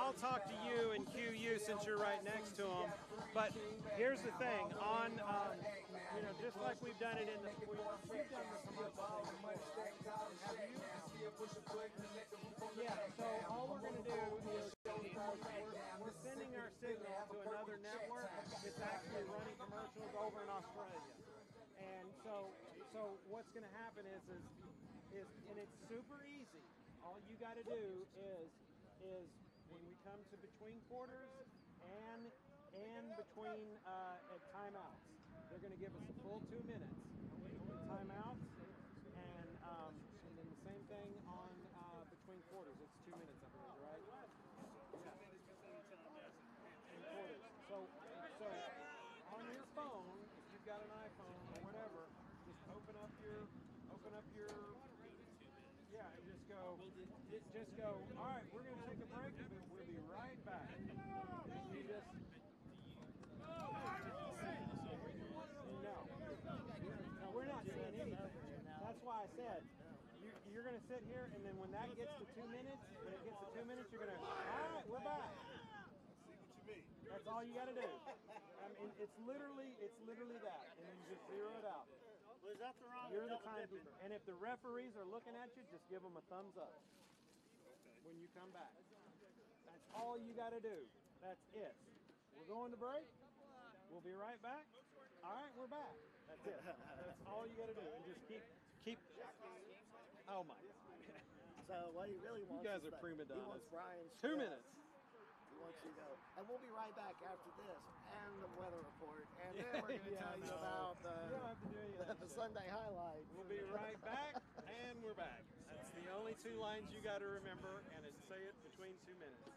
I'll talk to you and cue you since you're right next to them. But here's the thing: on you know, just like we've done it in the we've done the commercial thing before. Have you? Yeah. So all we're going to do is we're sending our signal to another network that's actually running commercials over in Australia. And so what's going to happen is and it's super easy. All you got to do is when we come to between quarters and between at timeouts, they're going to give us a full 2 minutes between timeouts, and then the same thing on between quarters. It's 2 minutes, I believe, right? Yeah. In quarters. So on your phone, if you've got an iPhone or whatever, just open up your yeah, and just go, all right, we're going to take a break, but we'll be right back. And you just, no, we're not seeing anything. That's why I said, you're going to sit here, and then when that gets to 2 minutes, you're going to, all right, we're back. That's all you got to do. I mean, it's literally that, and then you just zero it out. Well, is that the wrong? You're the timekeeper, and if the referees are looking at you, just give them a thumbs up when you come back. That's all you got to do. That's it. We're going to break. We'll be right back. All right, we're back. That's it. That's all you got to do, and just keep. Oh my God. So what he really wants? You guys is are prima donnas. He wants Brian's 2 minutes. He wants you to go. And we'll be right back after this and the weather report. And then we're going to tell you about the Sunday highlights. We'll be right back, and we're back. That's the only 2 lines you got to remember, and it's say it between 2 minutes.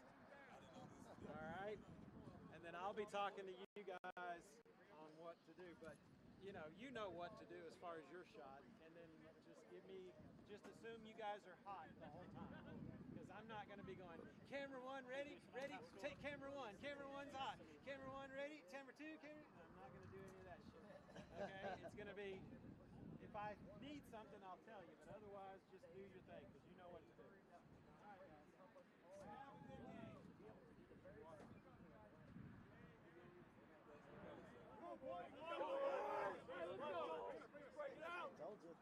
All right? And then I'll be talking to you guys on what to do. But, you know what to do as far as your shot. And then just assume you guys are hot the whole time. Because I'm not going to be going, camera 1, ready, take camera 1, camera 1's hot, camera 1, ready, camera 2, camera. I'm not going to do any of that shit. Okay? It's going to be, if I need something, I'll tell you. But otherwise, just do your thing, because you know what to do. All right, guys. Have a good day. Go, boys. Let's go. Break it out. Told you.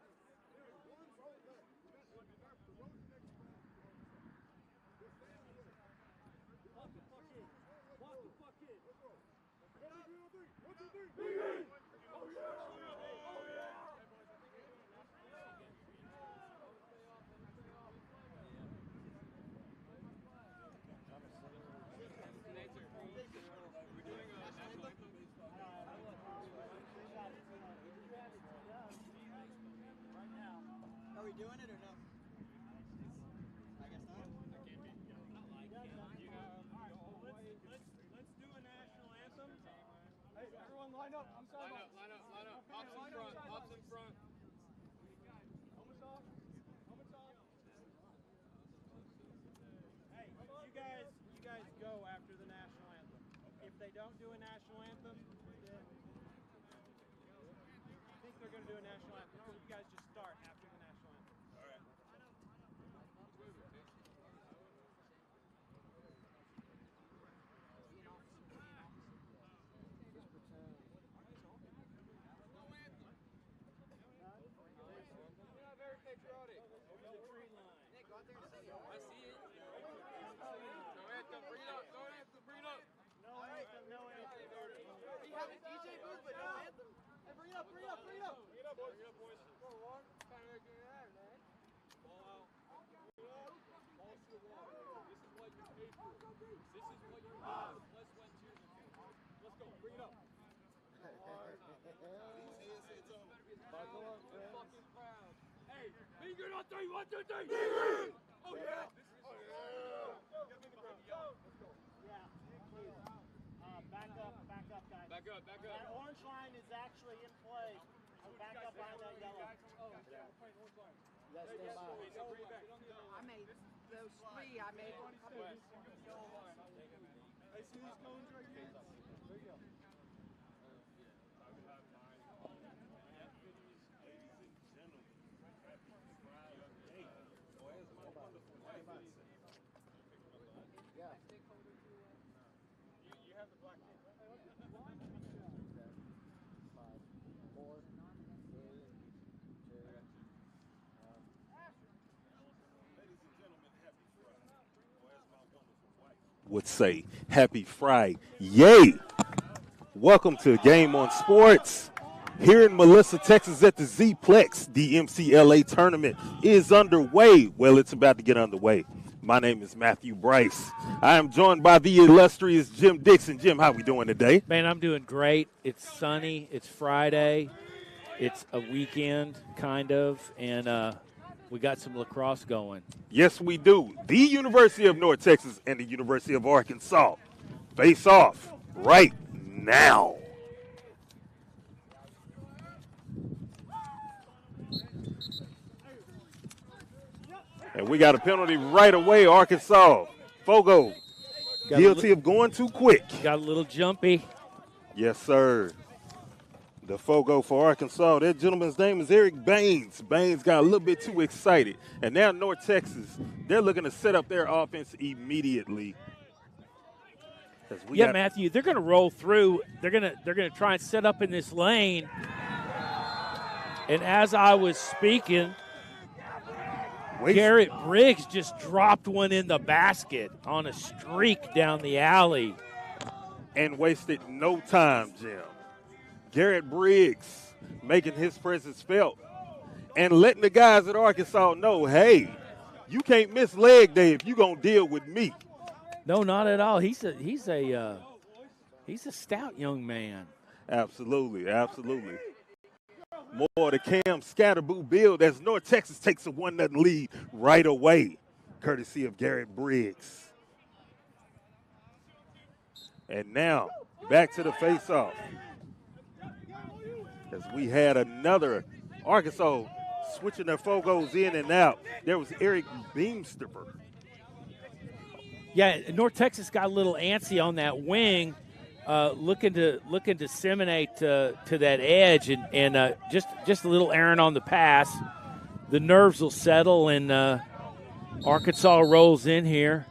Walk the fuck in. Walk the fuck in. 1, 2, 3. 1, 2, 3. Oh yeah. Oh yeah. We're doing a national anthem. Right now. Are we doing it or no? I guess not. I can't be. Let's do a national anthem. Hey, everyone line up. I'm sorry. Line up. Hops in front. Helmets off. Hey, you guys go after the national anthem. If they don't do a national anthem, then I think they're going to do a national anthem. So you guys just start after the national anthem. All right. Very patriotic. Over the tree line. Nick, go out there and see it. I see it. No anthem, bring it up. No anthem, bring it up. No anthem. We have a DJ booth, but no anthem. Hey, bring it up. Bring it up, boys. Go on. Kind of making it out, man. Ball out. Ball to the wall. This is what you paid for. This is what you got. Let's went to. Let's go. Bring it up. Buckle up, friends. Fucking proud. Hey, be good on 3. 1, 2, 3. Oh yeah. Oh yeah. Get him in the ground. Let's go. Yeah, please. Back up, guys. Back up. That orange line is actually in play. So back up behind that yellow. Oh, Yeah. You guys stand by. I made those 3. I made. I see these cones right here. There you go. Yeah. would say. Happy Friday. Yay! Welcome to Game on Sports. Here in Melissa, Texas at the Z-Plex, the MCLA tournament is underway. Well, it's about to get underway. My name is Matthew Bryce. I am joined by the illustrious Jim Dixon. Jim, how we doing today? Man, I'm doing great. It's sunny. It's Friday. It's a weekend, kind of, and we got some lacrosse going. Yes, we do. The University of North Texas and the University of Arkansas face off right now. And we got a penalty right away, Arkansas. Fogo, guilty of going too quick. Got a little jumpy. Yes, sir. The Fogo for Arkansas. That gentleman's name is Eric Baines. Baines got a little bit too excited. And now North Texas, they're looking to set up their offense immediately. Yeah, Matthew, they're going to roll through. They're going to try and set up in this lane. And as I was speaking, Garrett Briggs just dropped one in the basket on a streak down the alley. And wasted no time, Jim. Garrett Briggs making his presence felt and letting the guys at Arkansas know, hey, you can't miss leg day if you're going to deal with me. No, not at all. He's a stout young man. Absolutely, absolutely. More to Cam Scatterboo build as North Texas takes a 1-0 lead right away, courtesy of Garrett Briggs. And now, back to the face-off. As we had another Arkansas switching their Fogos in and out. There was Eric Beamsterper. Yeah, North Texas got a little antsy on that wing, looking to disseminate to that edge, and just a little errant on the pass. The nerves will settle, and Arkansas rolls in here.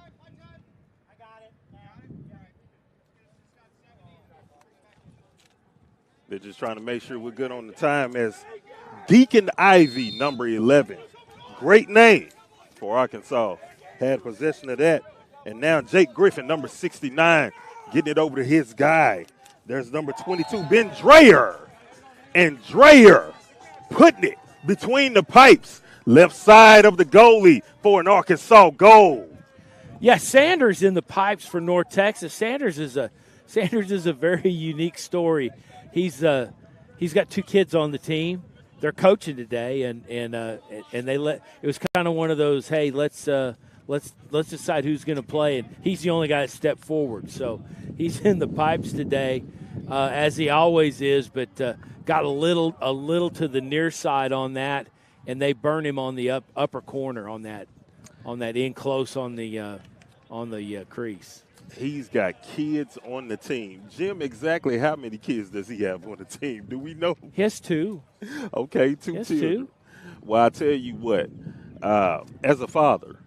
They're just trying to make sure we're good on the time as Deacon Ivy, number 11. Great name for Arkansas. Had possession of that. And now Jake Griffin, number 69, getting it over to his guy. There's number 22, Ben Dreyer. And Dreyer putting it between the pipes. Left side of the goalie for an Arkansas goal. Yeah, Sanders in the pipes for North Texas. Sanders is a very unique story. He's got two kids on the team. They're coaching today, and they it was kind of one of those, hey, let's decide who's going to play, and he's the only guy that stepped forward. So he's in the pipes today, as he always is, but got a little to the near side on that, and they burn him on the upper corner on that in close on the crease. He's got kids on the team. Jim, exactly how many kids does he have on the team? Do we know? He has two. Okay, two. He has children. two. Well, I tell you what, as a father,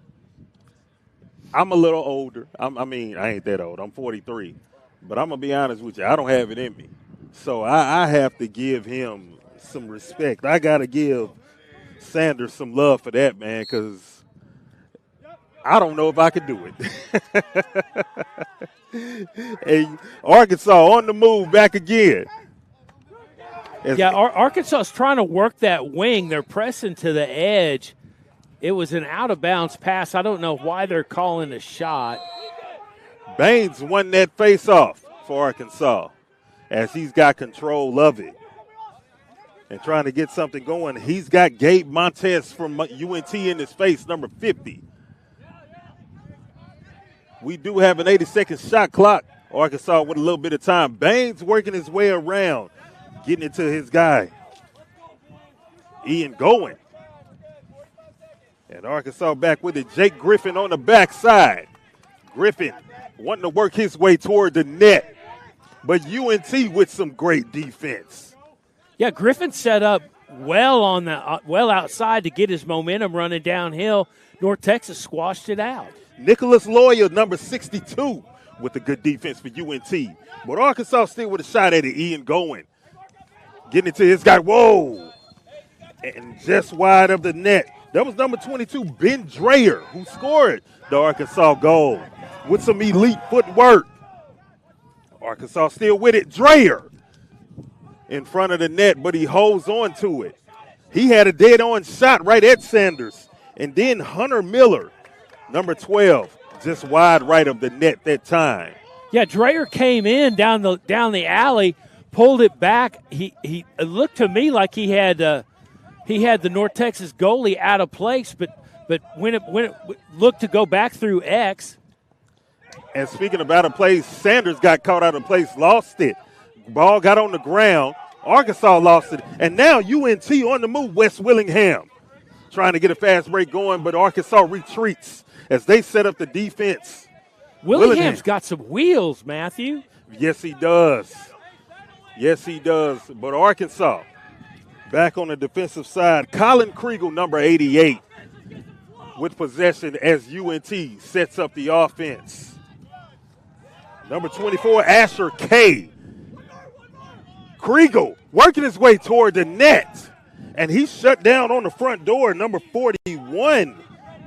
I'm a little older. I ain't that old. I'm 43. But I'm going to be honest with you. I don't have it in me. So I have to give him some respect. I got to give Sanders some love for that, man, because I don't know if I could do it. Hey, Arkansas on the move back again. Arkansas is trying to work that wing. They're pressing to the edge. It was an out-of-bounds pass. I don't know why they're calling a shot. Baines won that face-off for Arkansas as he's got control of it and trying to get something going. He's got Gabe Montez from UNT in his face, number 50. We do have an 80-second shot clock. Arkansas with a little bit of time. Baines working his way around, getting it to his guy, Ian Goen. And Arkansas back with it. Jake Griffin on the backside. Griffin wanting to work his way toward the net. But UNT with some great defense. Yeah, Griffin set up well on the well outside to get his momentum running downhill. North Texas squashed it out. Nicholas Lawyer, number 62, with a good defense for UNT. But Arkansas still with a shot at it. Ian Goen getting it to his guy. Whoa. And just wide of the net. That was number 22, Ben Dreyer, who scored the Arkansas goal. with some elite footwork. Arkansas still with it. Dreyer in front of the net, but he holds on to it. He had a dead-on shot right at Sanders. And then Hunter Miller, number 12, just wide right of the net that time. Yeah, Dreyer came in down the alley, pulled it back. He it looked to me like he had the North Texas goalie out of place, but when it looked to go back through X. And speaking of out of place, Sanders got caught out of place, lost it. Ball got on the ground. Arkansas lost it. And now UNT on the move, West Willingham. Trying to get a fast break going, but Arkansas retreats as they set up the defense. Willingham's got some wheels, Matthew. Yes, he does. Yes, he does. But Arkansas back on the defensive side. Colin Kriegel, number 88, with possession as UNT sets up the offense. Number 24, Asher K. Kriegel working his way toward the net. And he's shut down on the front door, number 41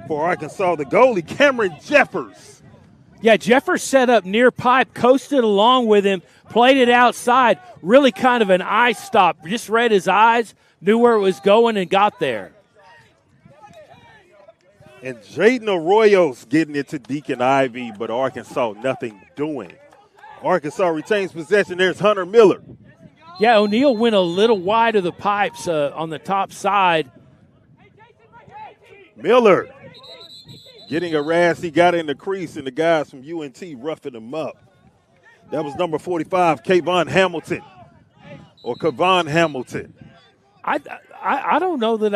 for Arkansas, the goalie, Cameron Jeffers. Yeah, Jeffers set up near pipe, coasted along with him, played it outside. Really kind of an eye stop. Just read his eyes, knew where it was going, and got there. And Jaden Arroyo's getting it to Deacon Ivy, but Arkansas nothing doing. Arkansas retains possession. There's Hunter Miller. Yeah, O'Neal went a little wide of the pipes on the top side. Miller getting harassed. He got in the crease, and the guys from UNT roughing him up. That was number 45, Kayvon Hamilton, or Kayvon Hamilton. I don't know that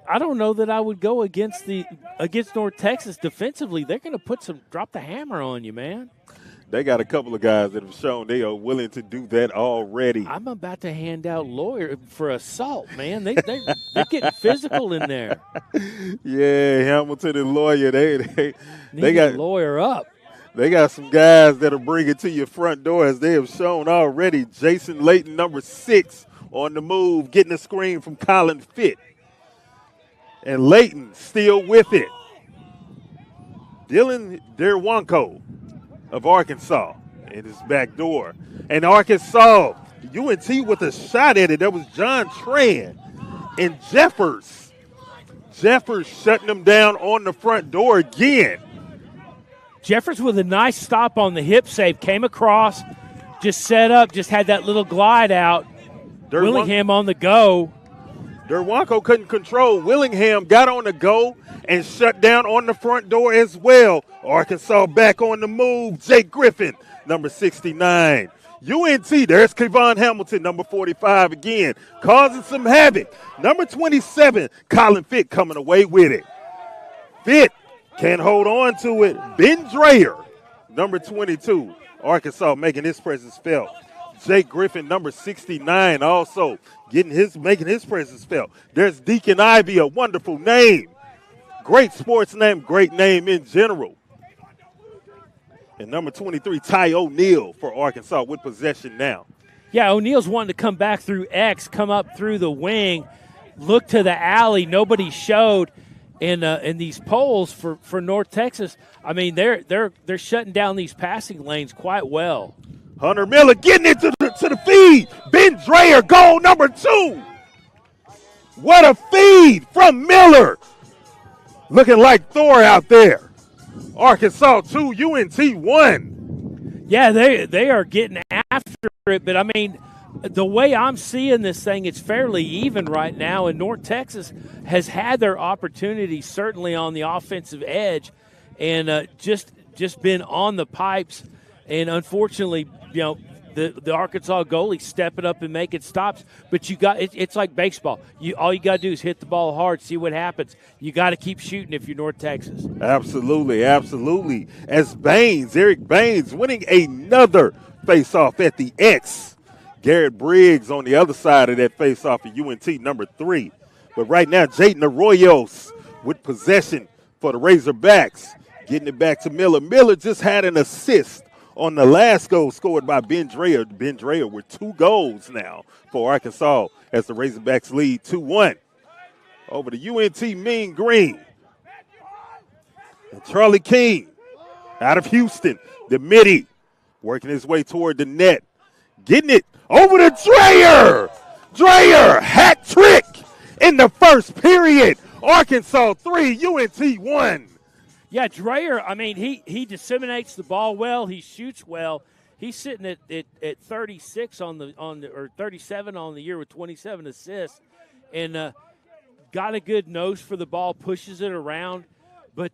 I don't know that I would go against North Texas defensively. They're going to drop the hammer on you, man. They got a couple of guys that have shown they are willing to do that already. I'm about to hand out lawyer for assault, man. They're getting physical in there. Yeah, Hamilton and Lawyer, they got a lawyer up. They got some guys that'll bring it to your front door, as they have shown already. Jason Layton, number 6, on the move, getting a screen from Colin Fitt. And Layton still with it. Dylan Derwanko of Arkansas in his back door. And Arkansas, UNT with a shot at it. That was John Tran. And Jeffers shutting them down on the front door again. Jeffers with a nice stop on the hip save, came across, just set up, just had that little glide out. Willingham on the go. Derwanko couldn't control. Willingham got on the go and shut down on the front door as well. Arkansas back on the move. Jake Griffin, number 69. UNT, there's Kayvon Hamilton, number 45 again, causing some havoc. Number 27, Colin Fitt coming away with it. Fitt can't hold on to it. Ben Dreyer, number 22. Arkansas making his presence felt. Jake Griffin, number 69, also making his presence felt. There's Deacon Ivy, a wonderful name. Great sports name, great name in general. And number 23, Ty O'Neal for Arkansas with possession now. Yeah, O'Neal's wanting to come back through X, come up through the wing, look to the alley. Nobody showed in these polls for North Texas. I mean, they're shutting down these passing lanes quite well. Hunter Miller getting it to the feed. Ben Dreyer, goal number 2. What a feed from Miller. Looking like Thor out there. Arkansas 2, UNT 1. Yeah, they are getting after it, but I mean, the way I'm seeing this thing, it's fairly even right now, and North Texas has had their opportunities certainly on the offensive edge, and just been on the pipes, and unfortunately, you know, the Arkansas goalie stepping up and making stops. But it's like baseball. All you got to do is hit the ball hard, see what happens. You got to keep shooting if you're North Texas. Absolutely, absolutely. As Eric Baines winning another face-off at the X. Garrett Briggs on the other side of that face-off at UNT, number 3. But right now, Jaden Arroyos with possession for the Razorbacks. Getting it back to Miller. Miller just had an assist on the last goal scored by Ben Dreyer. Ben Dreyer with 2 goals now for Arkansas as the Razorbacks lead 2-1 over the UNT Mean Green. And Charlie King Out of Houston, the midi, working his way toward the net. Getting it over to Dreyer. Dreyer, hat trick in the first period. Arkansas 3, UNT 1. Yeah, Dreyer, I mean, he disseminates the ball well. He shoots well. He's sitting at 36 or 37 on the year with 27 assists, and got a good nose for the ball, pushes it around, but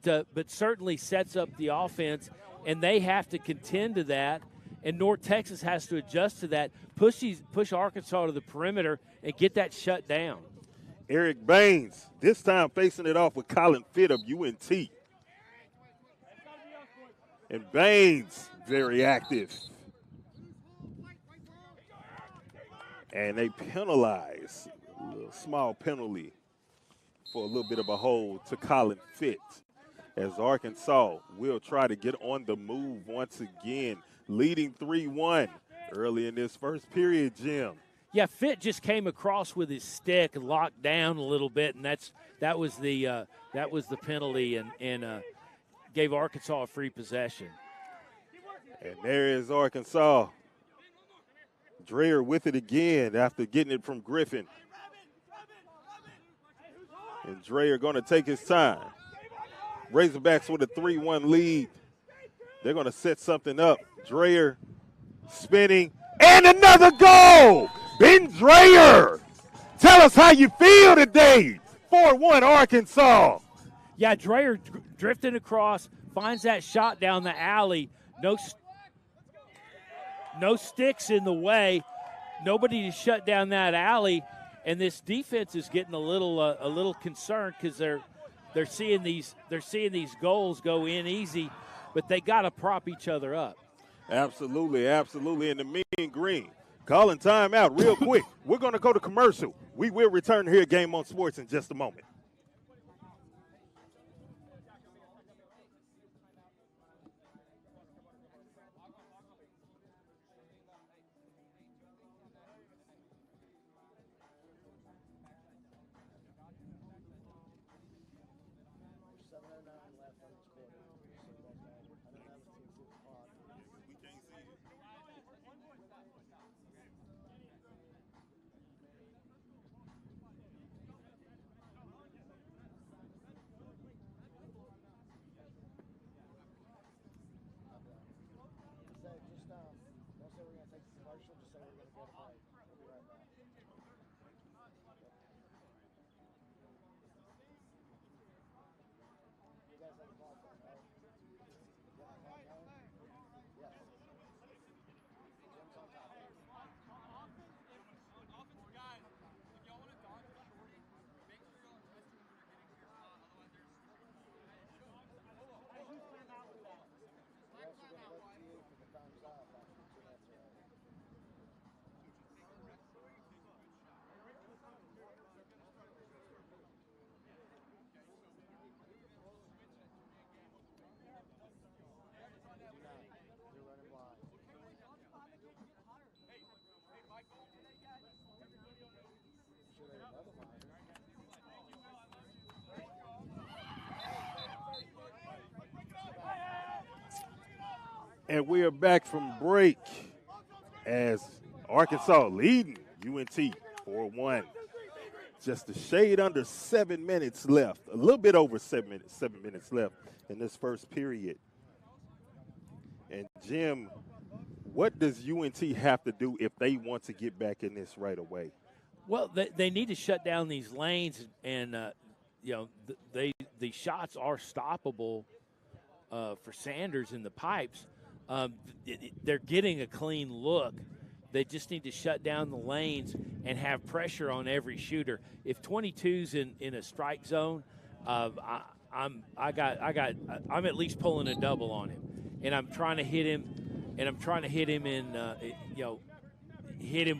certainly sets up the offense, and they have to contend to that. And North Texas has to adjust to that, push Arkansas to the perimeter, and get that shut down. Eric Baines, this time facing it off with Colin Fitt of UNT. And Baines, very active. And they penalize, a little small penalty for a little bit of a hold to Colin Fitt, as Arkansas will try to get on the move once again, leading 3-1 early in this first period, Jim. Yeah, Fitt just came across with his stick and locked down a little bit, and that was the penalty, and gave Arkansas a free possession. And there is Arkansas. Dreyer with it again after getting it from Griffin. And Dreyer going to take his time. Razorbacks with a 3-1 lead. They're going to set something up. Dreyer spinning, and another goal! Ben Dreyer! Tell us how you feel today. 4-1 Arkansas. Yeah, Dreyer drifting across, finds that shot down the alley. No sticks in the way. Nobody to shut down that alley, and this defense is getting a little concerned because they're seeing these goals go in easy, but they got to prop each other up. Absolutely, absolutely. And the Mean Green calling timeout real quick. We're going to go to commercial. We will return here at Game On Sports in just a moment. And we are back from break as Arkansas leading UNT 4-1. Just a shade under 7 minutes left, a little bit over 7 minutes left in this first period. And Jim, what does UNT have to do if they want to get back in this right away? Well, they need to shut down these lanes, and the shots are stoppable for Sanders in the pipes. They're getting a clean look. They just need to shut down the lanes and have pressure on every shooter. If 22's in a strike zone, I'm at least pulling a double on him, and I'm trying to hit him, hit him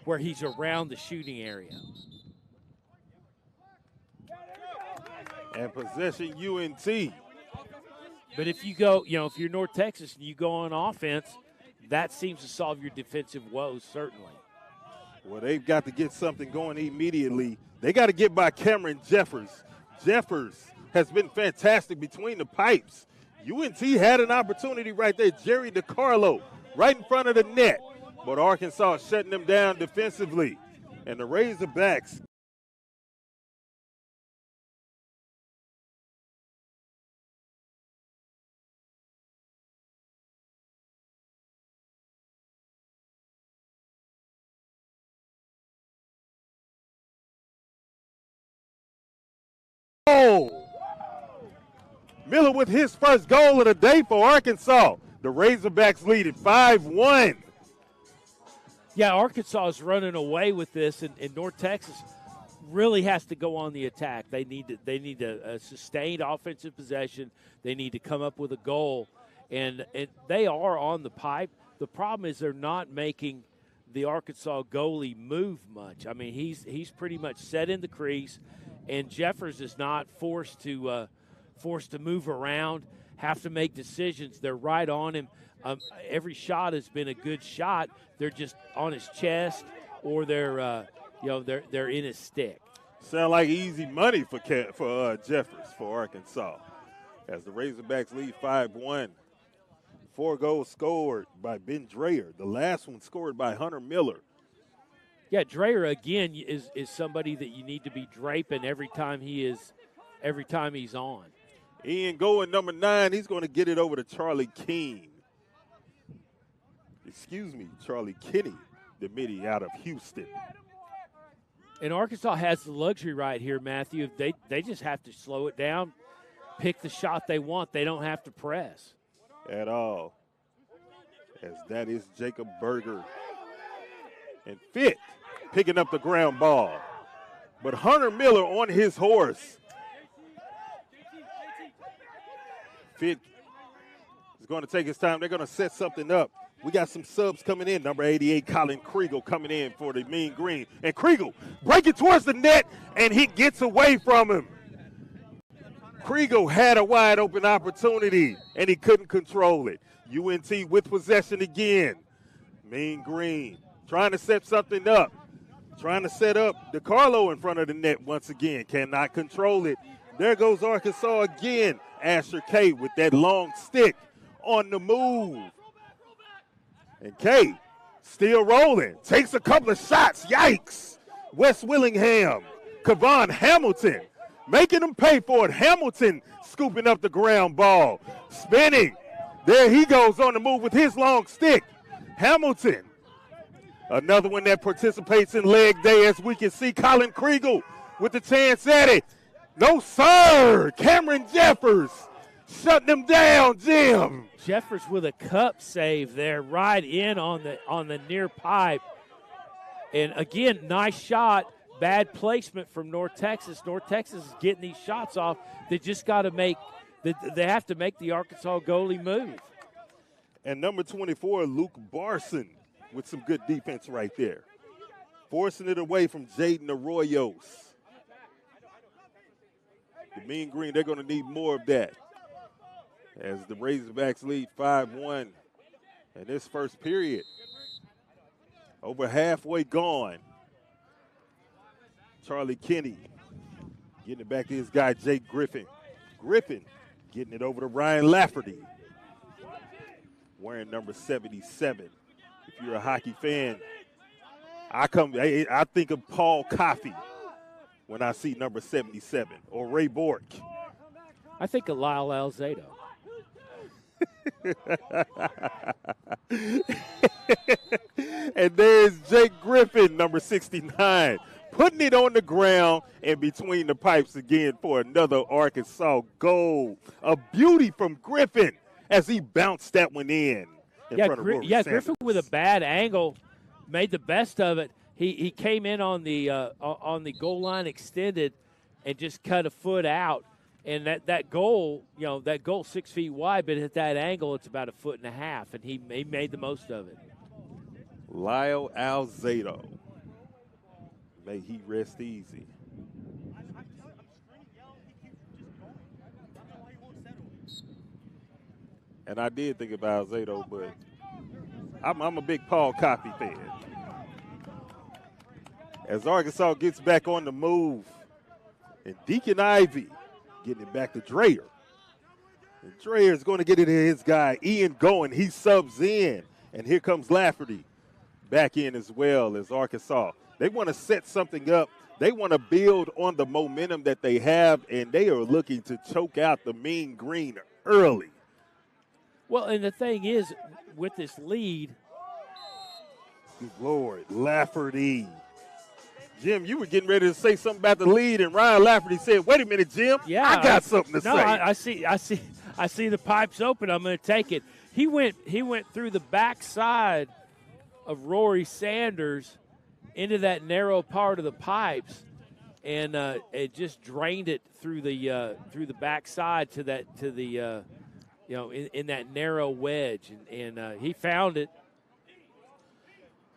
where he's around the shooting area. And possession UNT. But if you go, if you're North Texas and you go on offense, that seems to solve your defensive woes, certainly. Well, they've got to get something going immediately. They got to get by Cameron Jeffers. Jeffers has been fantastic between the pipes. UNT had an opportunity right there. Jerry DiCarlo right in front of the net. But Arkansas shutting them down defensively. And the Razorbacks Miller with his first goal of the day for Arkansas. The Razorbacks lead at 5-1. Yeah, Arkansas is running away with this, and North Texas really has to go on the attack. They need a sustained offensive possession. They need to come up with a goal, and they are on the pipe. The problem is they're not making the Arkansas goalie move much. I mean, he's pretty much set in the crease, and Jeffers is not forced to move around, have to make decisions. They're right on him. Every shot has been a good shot. They're just on his chest, or they're in his stick. Sound like easy money for Jeffers for Arkansas, as the Razorbacks lead 5-1. 4 goals scored by Ben Dreyer. The last one scored by Hunter Miller. Yeah, Dreyer again is somebody that you need to be draping every time he's on. Ian Goen, number 9, he's going to get it over to Charlie King. Charlie Kinney, the midi out of Houston. And Arkansas has the luxury right here, Matthew. They just have to slow it down, pick the shot they want. They don't have to press at all, as that is Jacob Berger. And Fit picking up the ground ball. But Hunter Miller on his horse. Fit is going to take his time. They're going to set something up. We got some subs coming in. Number 88, Colin Kriegel, coming in for the Mean Green. And Kriegel breaking towards the net, and he gets away from him. Kriegel had a wide open opportunity, and he couldn't control it. UNT with possession again. Mean Green trying to set something up. Trying to set up DiCarlo in front of the net once again. Cannot control it. There goes Arkansas again. Asher K with that long stick on the move. And K still rolling. Takes a couple of shots. Yikes. Wes Willingham. Kevon Hamilton making them pay for it. Hamilton scooping up the ground ball. Spinning. There he goes on the move with his long stick. Hamilton. Another one that participates in leg day, as we can see. Colin Kriegel with the chance at it. No, sir. Cameron Jeffers shutting them down, Jim. Jeffers with a cup save there, right in on the near pipe. And again, nice shot. Bad placement from North Texas. North Texas is getting these shots off. They just got to make – they have to make the Arkansas goalie move. And number 24, Luke Barson, with some good defense right there. Forcing it away from Jaden Arroyos. The Mean Green, they're going to need more of that, as the Razorbacks lead 5-1 in this first period. Over halfway gone. Charlie Kinney getting it back to his guy, Jake Griffin. Griffin getting it over to Ryan Lafferty, wearing number 77. If you're a hockey fan, I think of Paul Coffey when I see number 77, or Ray Bork. I think of Lyle Alzado. And there's Jake Griffin, number 69, putting it on the ground and between the pipes again for another Arkansas goal. A beauty from Griffin as he bounced that one in front of Rory Sanders. Griffin with a bad angle made the best of it. He came in on the goal line extended and just cut a foot out. And that goal, 6 feet wide, but at that angle, it's about 1.5 feet, and he made the most of it. Lyle Alzado. May he rest easy. And I did think about Alzado, but I'm a big Paul Coffey fan. As Arkansas gets back on the move, and Deacon Ivey getting it back to Dreyer. Dreher's going to get it to his guy, Ian Goen. He subs in. And here comes Lafferty back in as well as Arkansas. They want to set something up. They want to build on the momentum that they have, and they are looking to choke out the Mean Green early. Well, and the thing is, with this lead. Good Lord, Lafferty. Jim, you were getting ready to say something about the lead, and Ryan Lafferty said, "Wait a minute, Jim. Yeah, I got something to say." I see the pipes open. I'm going to take it. He went through the backside of Rory Sanders into that narrow part of the pipes, and it just drained it through the backside to the in that narrow wedge, and he found it.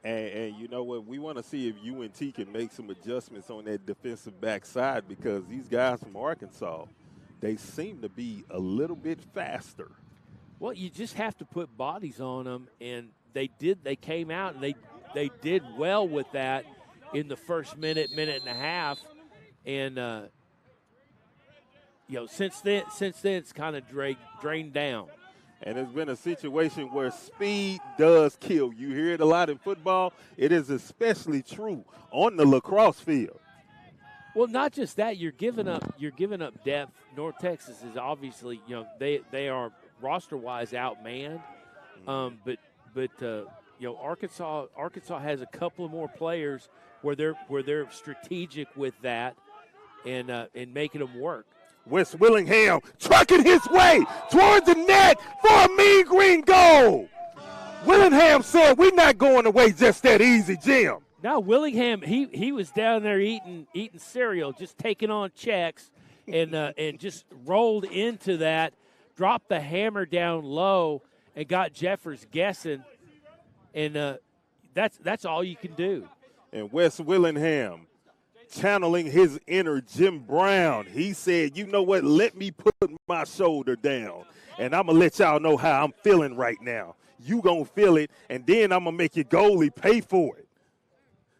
And you know what? We want to see if UNT can make some adjustments on that defensive backside, because these guys from Arkansas, they seem to be a little bit faster. Well, you just have to put bodies on them, and they did. They came out, and they did well with that in the first minute and a half, and since then it's kind of drained down. And it's been a situation where speed does kill. You hear it a lot in football. It is especially true on the lacrosse field. Well, not just that. You're giving up depth. North Texas is obviously, they are roster-wise outmanned. But Arkansas has a couple of more players where they're strategic with that and making them work. Wes Willingham trucking his way towards the net for a Mean Green goal. Willingham said, "We're not going away just that easy, Jim." No, Willingham, he was down there eating cereal, just taking on checks, and just rolled into that, dropped the hammer down low, and got Jeffers guessing, and that's all you can do. And Wes Willingham, channeling his inner Jim Brown, he said, "You know what? Let me put my shoulder down, and I'm going to let y'all know how I'm feeling right now. You going to feel it, and then I'm going to make your goalie pay for it."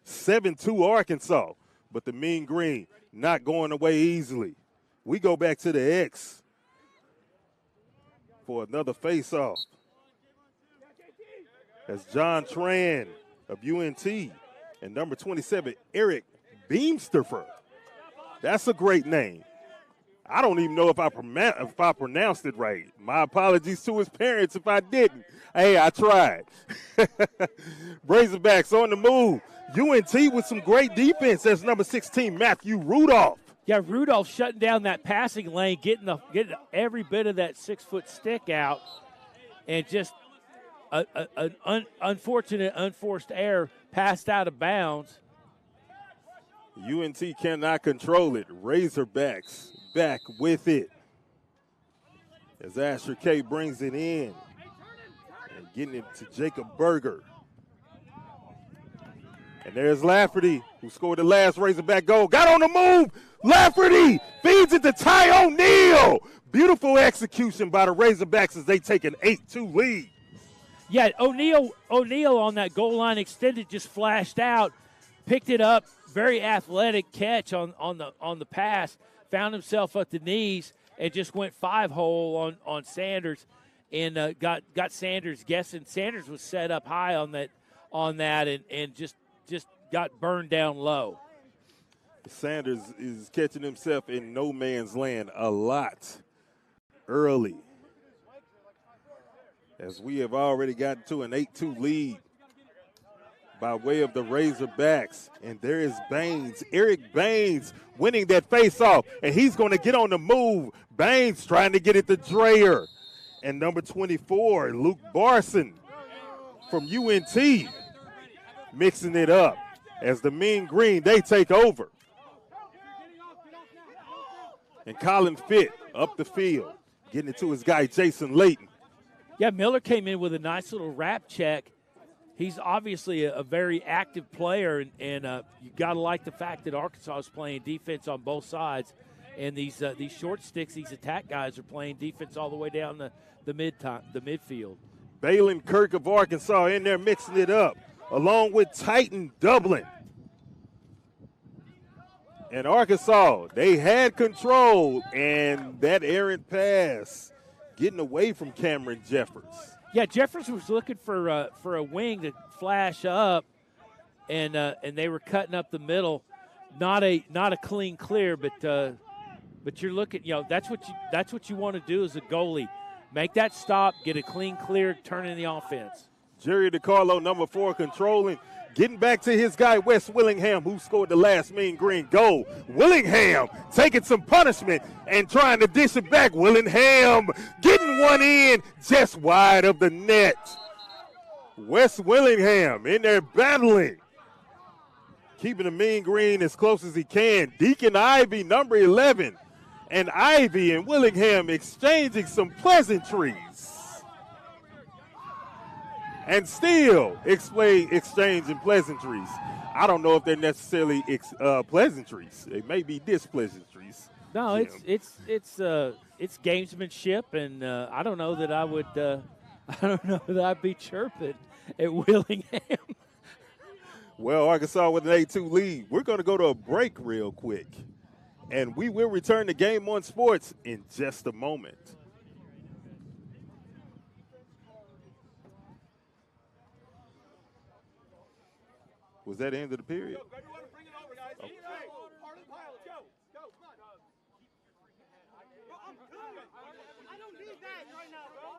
7-2 Arkansas, but the Mean Green not going away easily. We go back to the X for another face-off. As John Tran of UNT and number 27, Eric Beamsterfer. That's a great name. I don't even know if I pronounced it right. My apologies to his parents if I didn't. Hey, I tried. Razorbacks on the move. UNT with some great defense. That's number 16, Matthew Rudolph. Yeah, Rudolph shutting down that passing lane, getting every bit of that 6-foot stick out, and just an unfortunate, unforced error, passed out of bounds. UNT cannot control it. Razorbacks back with it as Asher K brings it in and getting it to Jacob Berger. And there's Lafferty, who scored the last Razorback goal. Got on the move. Lafferty feeds it to Ty O'Neal. Beautiful execution by the Razorbacks as they take an 8-2 lead. Yeah, O'Neal on that goal line extended just flashed out, picked it up. Very athletic catch on the pass, found himself at the knees, and just went 5-hole on Sanders, and got Sanders guessing. Sanders was set up high on that, and just got burned down low. Sanders is catching himself in no man's land a lot early, as we have already gotten to an 8-2 lead by way of the Razorbacks. And there is Baines, Eric Baines, winning that face-off, and he's going to get on the move. Baines trying to get it to Dreher. And number 24, Luke Barson from UNT, mixing it up as the Mean Green, they take over. And Colin Fitt up the field, getting it to his guy, Jason Layton. Yeah, Miller came in with a nice little wrap check. He's obviously a very active player, and you got to like the fact that Arkansas is playing defense on both sides, and these short sticks, these attack guys are playing defense all the way down the midfield. Balin Kirk of Arkansas in there mixing it up, along with Titan Dublin. And Arkansas, they had control, and that errant pass getting away from Cameron Jeffers. Yeah, Jeffers was looking for a wing to flash up, and they were cutting up the middle. Not a clean clear, but you're looking. That's what you want to do as a goalie. Make that stop, get a clean clear, turn in the offense. Jerry DiCarlo, number 4, controlling. Getting back to his guy, Wes Willingham, who scored the last Mean Green goal. Willingham taking some punishment and trying to dish it back. Willingham getting one in just wide of the net. Wes Willingham in there battling, keeping the Mean Green as close as he can. Deacon Ivy, number 11, and Ivy and Willingham exchanging some pleasantries. And still exchanging pleasantries. I don't know if they're necessarily pleasantries. They may be displeasantries. No, Jim. it's gamesmanship, and I don't know that I'd be chirping at Willingham. Well, Arkansas with an 8-2 lead. We're going to go to a break real quick, and we will return to Game On Sports in just a moment. Was that the end of the period? Bring it over, guys. Okay. Hey, part of the pile. Let's go. Go, come on. Bro, I'm good. I don't need that right now, bro.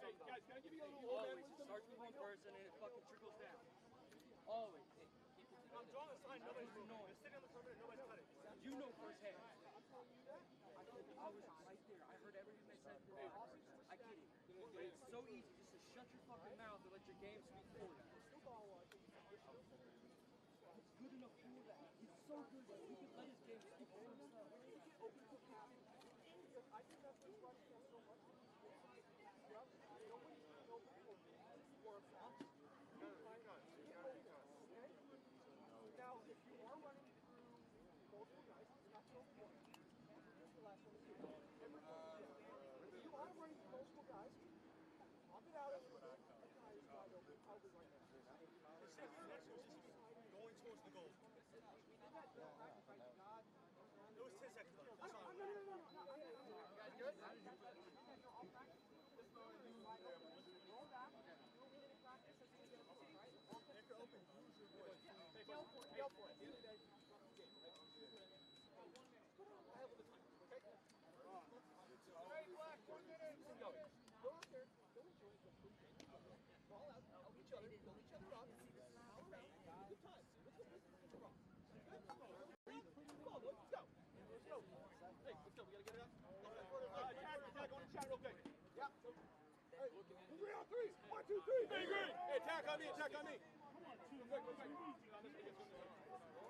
Hey, guys, can I give you a little always starts with one person and it fucking trickles down. Always. I'm drawing a sign. Nobody's doing it. Sitting on the perimeter. Nobody's cutting. You know firsthand. I was right there. I heard everything they said. I get it. But it's so easy just to shut your fucking mouth and let your game speak for you. He's good enough for that. He's so good that he can let his game speak for himself. Hey, attack on me, attack on me.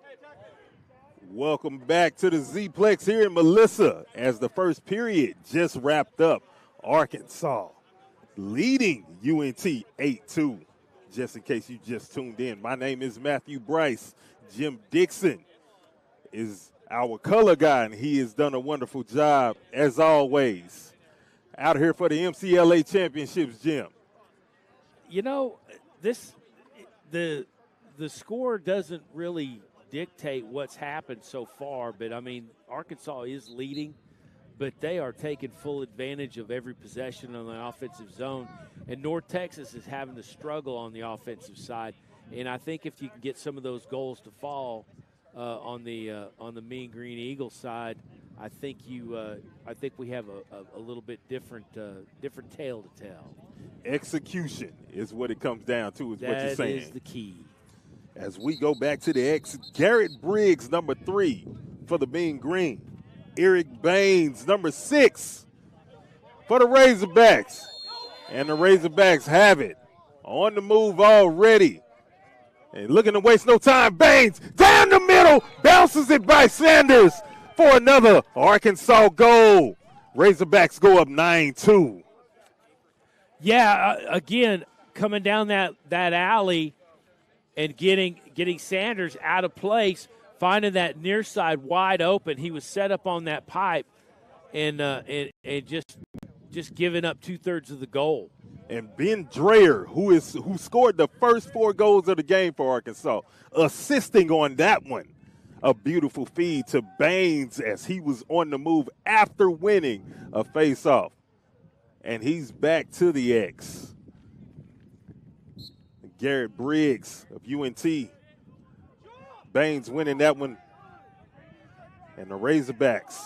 Hey, attack me. Welcome back to the Z-Plex here in Melissa as the first period just wrapped up. Arkansas leading UNT 8-2. Just in case you just tuned in, my name is Matthew Bryce. Jim Dixon is our color guy, and he has done a wonderful job, as always. Out here for the MCLA Championships, Jim. You know, the score doesn't really dictate what's happened so far, but I mean, Arkansas is leading, but they are taking full advantage of every possession on the offensive zone, and North Texas is having to struggle on the offensive side. And I think if you can get some of those goals to fall on the Mean Green Eagle side, I think we have a little bit different tale to tell. Execution is what it comes down to, is what you're saying. That is the key. As we go back to the X, Garrett Briggs, number 3 for the Mean Green. Eric Baines, number 6 for the Razorbacks. And the Razorbacks have it. On the move already. And looking to waste no time. Baines down the middle. Bounces it by Sanders for another Arkansas goal. Razorbacks go up 9-2. Yeah, again, coming down that alley and getting Sanders out of place, finding that near side wide open. He was set up on that pipe and just giving up 2/3 of the goal. And Ben Dreyer, who scored the first 4 goals of the game for Arkansas, assisting on that one. A beautiful feed to Baines as he was on the move after winning a face-off. And he's back to the X. Garrett Briggs of UNT. Baines winning that one. And the Razorbacks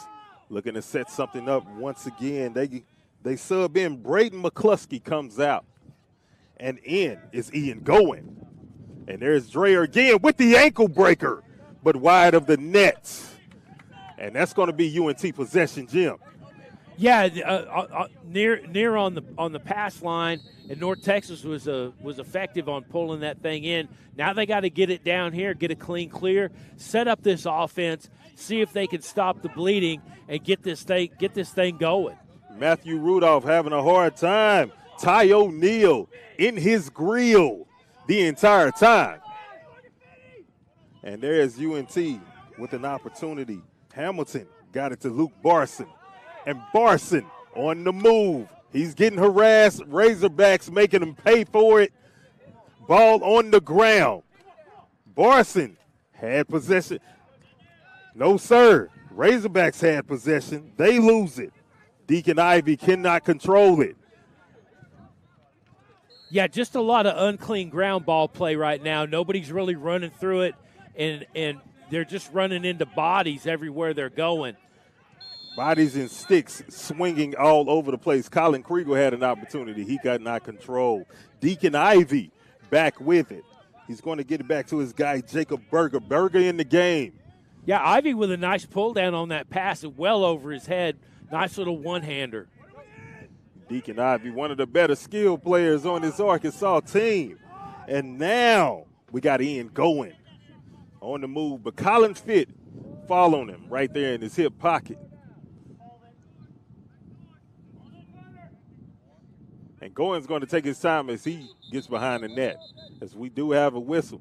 looking to set something up once again. They sub in. Braden McCluskey comes out. And in is Ian Goen. And there's Dreyer again with the ankle breaker, but wide of the nets. And that's going to be UNT possession, Jim. Yeah, near on the pass line, and North Texas was effective on pulling that thing in. Now they got to get it down here, get a clean clear, set up this offense, see if they can stop the bleeding and get this thing going. Matthew Rudolph having a hard time. Ty O'Neal in his grill the entire time. And there's UNT with an opportunity. Hamilton got it to Luke Barson. And Barson on the move. He's getting harassed. Razorbacks making him pay for it. Ball on the ground. Barson had possession. No, sir. Razorbacks had possession. They lose it. Deacon Ivy cannot control it. Yeah, just a lot of unclean ground ball play right now. Nobody's really running through it, and they're just running into bodies everywhere they're going. Bodies and sticks swinging all over the place. Colin Kriegel had an opportunity. He got not control. Deacon Ivy back with it. He's going to get it back to his guy, Jacob Berger. Berger in the game. Yeah, Ivy with a nice pull down on that pass, well over his head. Nice little one-hander. Deacon Ivy, one of the better skilled players on this Arkansas team. And now we got Ian Goen on the move. But Colin Fitt following him right there in his hip pocket. And Goen's going to take his time as he gets behind the net, as we do have a whistle.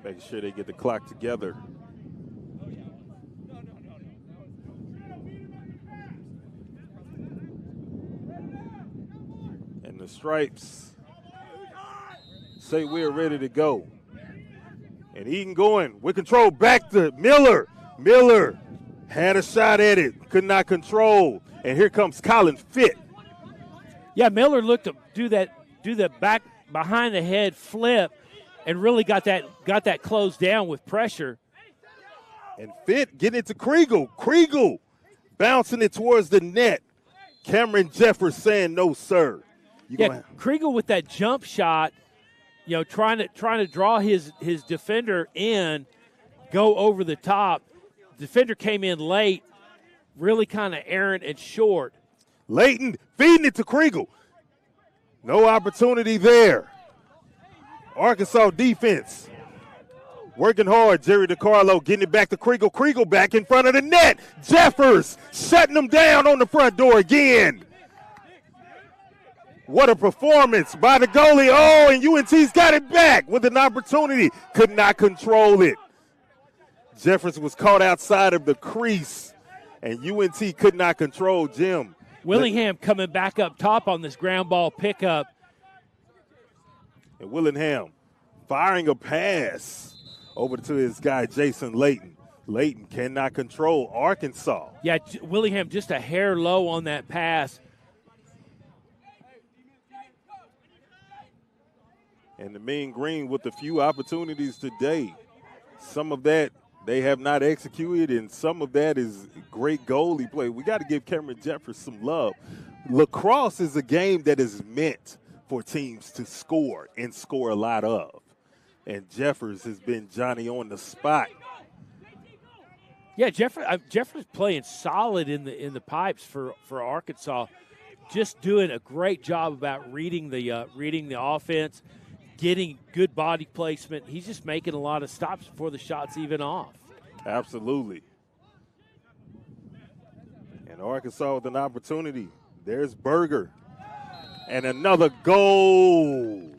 Making sure they get the clock together. And the Stripes say we're ready to go. And Ian Goen with control back to Miller. Miller had a shot at it, could not control. And here comes Colin Fitt. Yeah, Miller looked to do that back behind the head flip and really got that closed down with pressure. And Fitt getting it to Kriegel. Kriegel bouncing it towards the net. Cameron Jeffers saying no, sir. Kriegel with that jump shot, trying to draw his defender in, go over the top. Defender came in late, really kind of errant and short. Layton feeding it to Kriegel. No opportunity there. Arkansas defense working hard. Jerry DiCarlo getting it back to Kriegel. Kriegel back in front of the net. Jeffers shutting them down on the front door again. What a performance by the goalie. Oh, and UNT's got it back with an opportunity. Could not control it. Jeffers was caught outside of the crease, and UNT could not control Jim. Willingham coming back up top on this ground ball pickup. And Willingham firing a pass over to his guy, Jason Layton. Layton cannot control Arkansas. Yeah, Willingham just a hair low on that pass. And the Mean Green with a few opportunities today. Some of that they have not executed, and some of that is great goalie play. We got to give Cameron Jeffers some love. Lacrosse is a game that is meant for teams to score and score a lot of. And Jeffers has been Johnny on the spot. Yeah, Jeffers playing solid in the pipes for Arkansas. Just doing a great job about reading the offense, getting good body placement. He's just making a lot of stops before the shot's even off. Absolutely. And Arkansas with an opportunity. There's Berger. And another goal.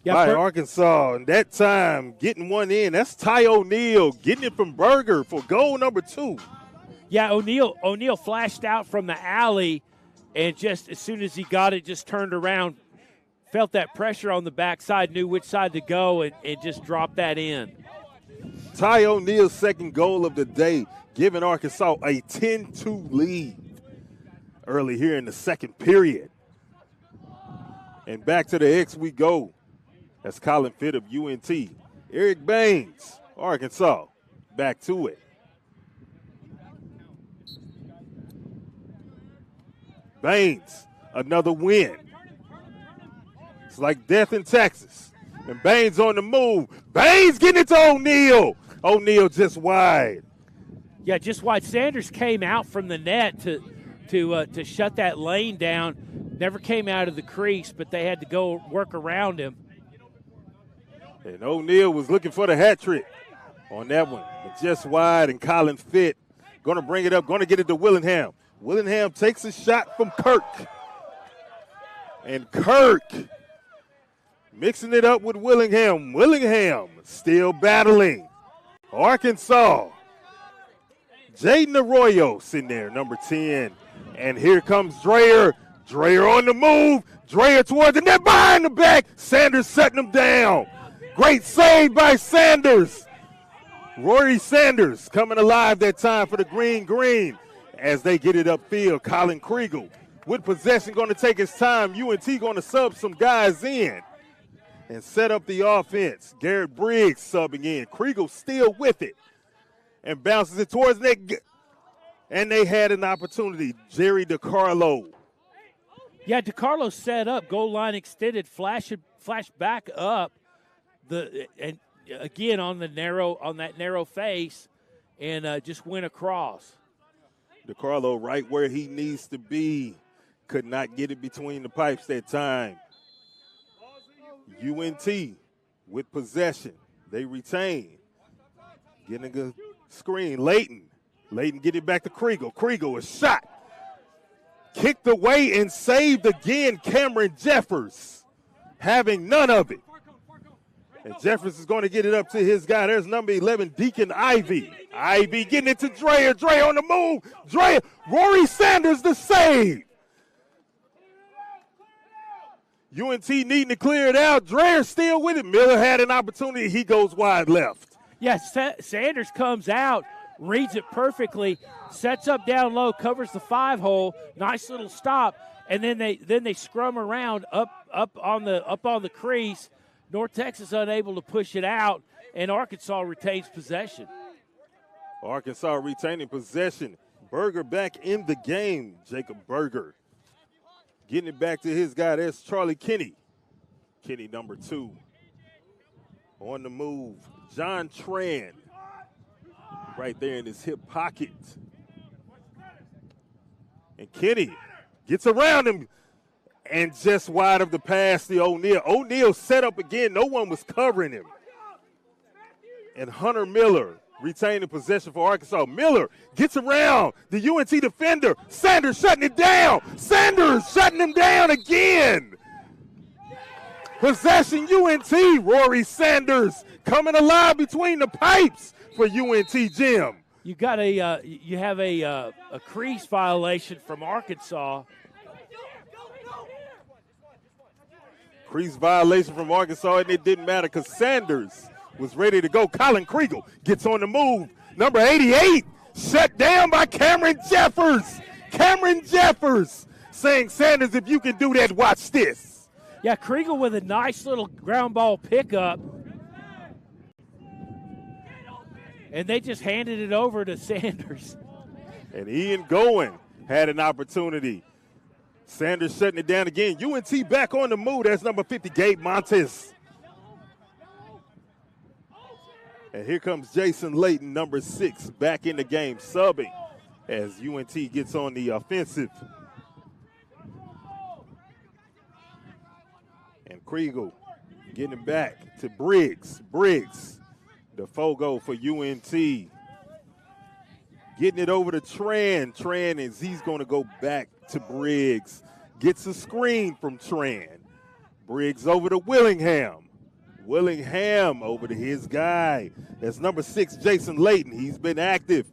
by Arkansas. And that time, getting one in. That's Ty O'Neal getting it from Berger for goal number 2. Yeah, O'Neal flashed out from the alley, and just as soon as he got it, just turned around, felt that pressure on the backside, knew which side to go, and just dropped that in. Ty O'Neal's second goal of the day, giving Arkansas a 10-2 lead early here in the second period. And back to the X we go. That's Colin Fitt of UNT. Eric Baines, Arkansas, back to it. Baines, another win. It's like death in Texas. And Baines on the move. Baines getting it to O'Neal. O'Neal just wide. Yeah, just wide. Sanders came out from the net to shut that lane down. Never came out of the crease, but they had to go work around him. And O'Neal was looking for the hat trick on that one. But just wide, and Colin Fitt going to bring it up, going to get it to Willingham. Willingham takes a shot from Kirk. And Kirk mixing it up with Willingham. Willingham still battling. Arkansas. Jaden Arroyo sitting there, number 10. And here comes Dreyer. Dreyer on the move. Dreyer towards the net, behind the back. Sanders setting him down. Great save by Sanders. Rory Sanders coming alive that time for the Green as they get it upfield. Colin Kriegel with possession, going to take his time. UNT going to sub some guys in and set up the offense. Garrett Briggs subbing in. Kriegel still with it and bounces it towards net. And they had an opportunity. Jerry DiCarlo. Yeah, DiCarlo set up, goal line extended, flash back up, and again on that narrow face, and just went across. DiCarlo right where he needs to be. Could not get it between the pipes that time. UNT with possession. They retain. Getting a screen. Layton get it back to Kriegel. Kriegel, a shot. Kicked away and saved again. Cameron Jeffers having none of it. And Jeffers is going to get it up to his guy. There's number 11, Deacon Ivy. Ivy getting it to Dreyer. Dreyer on the move. Dreyer. Rory Sanders the save. UNT needing to clear it out. Dreyer still with it. Miller had an opportunity. He goes wide left. Yes, Sanders comes out, reads it perfectly, sets up down low, covers the 5-hole. Nice little stop, and then they scrum around up on the crease. North Texas unable to push it out, and Arkansas retains possession. Arkansas retaining possession. Berger back in the game. Jacob Berger getting it back to his guy. There's Charlie Kinney. Kinney, number 2. On the move. John Tran right there in his hip pocket. And Kinney gets around him and just wide of the pass to O'Neal. O'Neal set up again. No one was covering him. And Hunter Miller retaining possession for Arkansas. Miller gets around the UNT defender. Sanders shutting it down. Sanders shutting him down again. Possession UNT. Rory Sanders coming alive between the pipes for UNT Jim. You have a crease violation from Arkansas. Crease violation from Arkansas, and it didn't matter because Sanders was ready to go. Colin Kriegel gets on the move. Number 88, shut down by Cameron Jeffers. Cameron Jeffers saying, Sanders, if you can do that, watch this. Yeah, Kriegel with a nice little ground ball pickup. And they just handed it over to Sanders. And Ian Goen had an opportunity. Sanders shutting it down again. UNT back on the move. That's number 50, Gabe Montes. And here comes Jason Layton, number 6, back in the game, subbing as UNT gets on the offensive. And Kriegel getting it back to Briggs. Briggs, the Fogo for UNT. Getting it over to Tran. Tran, as he's going to go back to Briggs. Gets a screen from Tran. Briggs over to Willingham. Willingham over to his guy. That's number 6, Jason Layton. He's been active.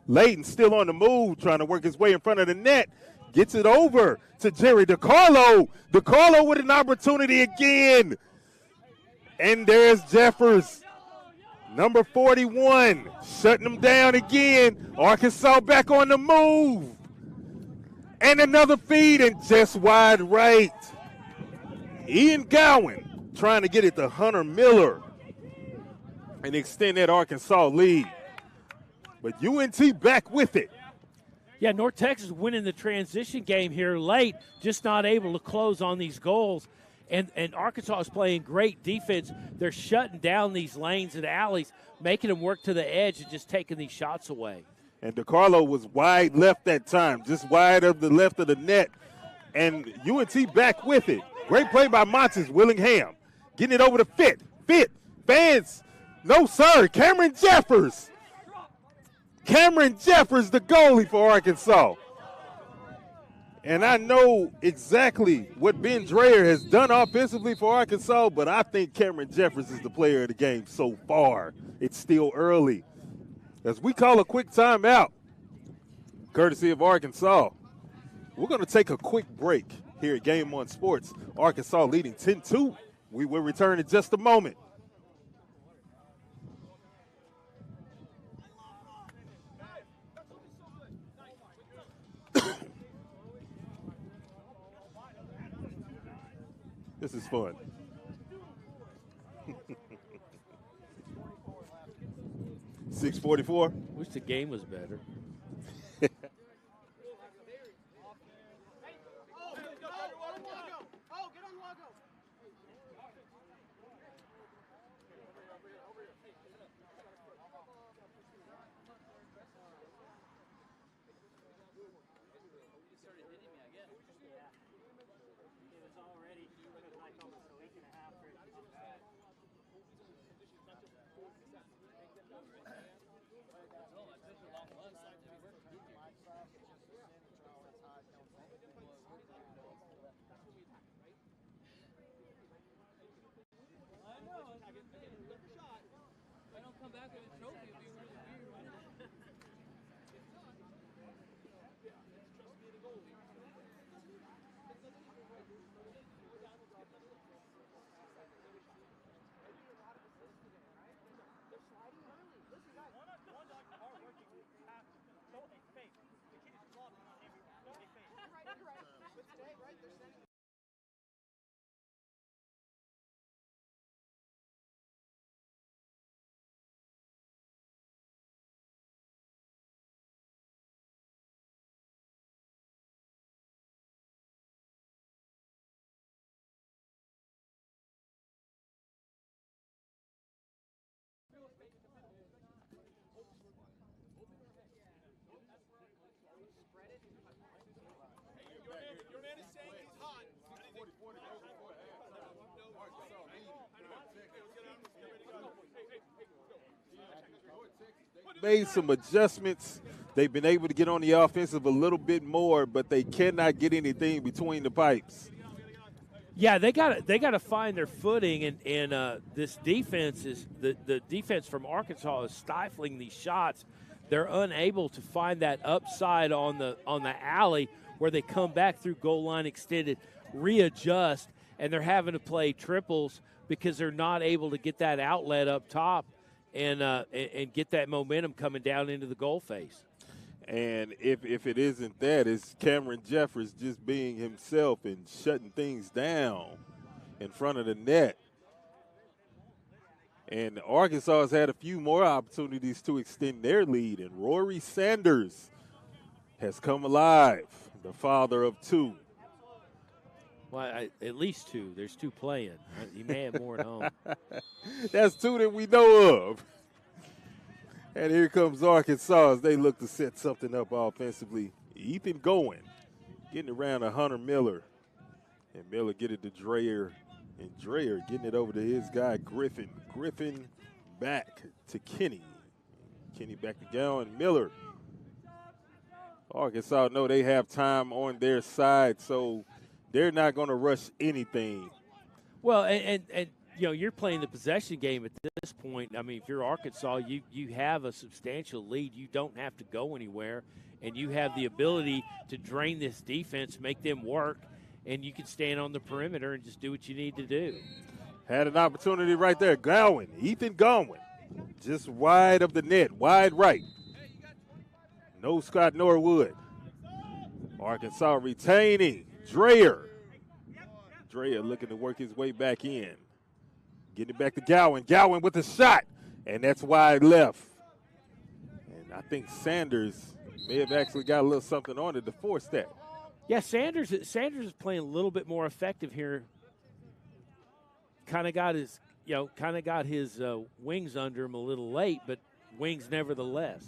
Layton still on the move, trying to work his way in front of the net. Gets it over to Jerry DiCarlo. DiCarlo with an opportunity again. And there's Jeffers, number 41, shutting them down again. Arkansas back on the move. And another feed and just wide right. Ian Gowan trying to get it to Hunter Miller and extend that Arkansas lead. But UNT back with it. Yeah, North Texas winning the transition game here late, just not able to close on these goals. And Arkansas is playing great defense. They're shutting down these lanes and alleys, making them work to the edge and just taking these shots away. And DiCarlo was wide left that time, just wide of the left of the net. And UNT back with it. Great play by Montes Willingham. Getting it over to Fit. Fit. Fans. No, sir. Cameron Jeffers. Cameron Jeffers, the goalie for Arkansas. And I know exactly what Ben Dreyer has done offensively for Arkansas, but I think Cameron Jeffers is the player of the game so far. It's still early. As we call a quick timeout, courtesy of Arkansas, we're going to take a quick break here at Game On Sports. Arkansas leading 10-2. We will return in just a moment. This is fun. 6:44. Wish the game was better. Made some adjustments. They've been able to get on the offensive a little bit more, but they cannot get anything between the pipes. Yeah, they got to find their footing, and this defense is the defense from Arkansas is stifling these shots. They're unable to find that upside on the alley where they come back through goal line extended, readjust, and they're having to play triples because they're not able to get that outlet up top and get that momentum coming down into the goal face. And if it isn't that, it's Cameron Jeffers just being himself and shutting things down in front of the net. And Arkansas has had a few more opportunities to extend their lead, and Rory Sanders has come alive, the father of two. Well, at least two. There's two playing. He may have more at home. That's two that we know of. And here comes Arkansas as they look to set something up offensively. Ethan Gowen getting around to Hunter Miller. And Miller get it to Dreyer. And Dreyer getting it over to his guy, Griffin. Griffin back to Kenny. Kenny back to Gowen. Miller. Arkansas know they have time on their side, so they're not going to rush anything. Well, and you're playing the possession game at this point. I mean, if you're Arkansas, you have a substantial lead. You don't have to go anywhere, and you have the ability to drain this defense, make them work, and you can stand on the perimeter and just do what you need to do. Had an opportunity right there. Gowan, Ethan Gowan, just wide of the net, wide right. No Scott Norwood. Arkansas retaining. Dreyer. Dreyer looking to work his way back in. Getting it back to Gowan. Gowan with a shot, and that's wide left. And I think Sanders may have actually got a little something on it to force that. Yeah, Sanders is playing a little bit more effective here. Kind of got his wings under him a little late, but wings nevertheless.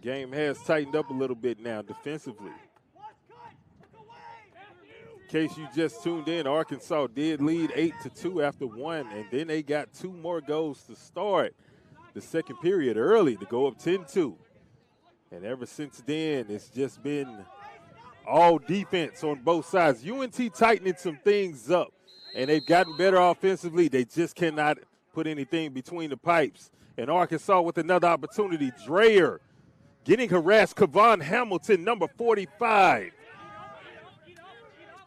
The game has tightened up a little bit now defensively. In case you just tuned in, Arkansas did lead 8-2 after one, and then they got 2 more goals to start the second period early to go up 10-2. And ever since then, it's just been all defense on both sides. UNT tightening some things up, and they've gotten better offensively. They just cannot put anything between the pipes. And Arkansas with another opportunity. Dreyer getting harassed. Kevon Hamilton, number 45.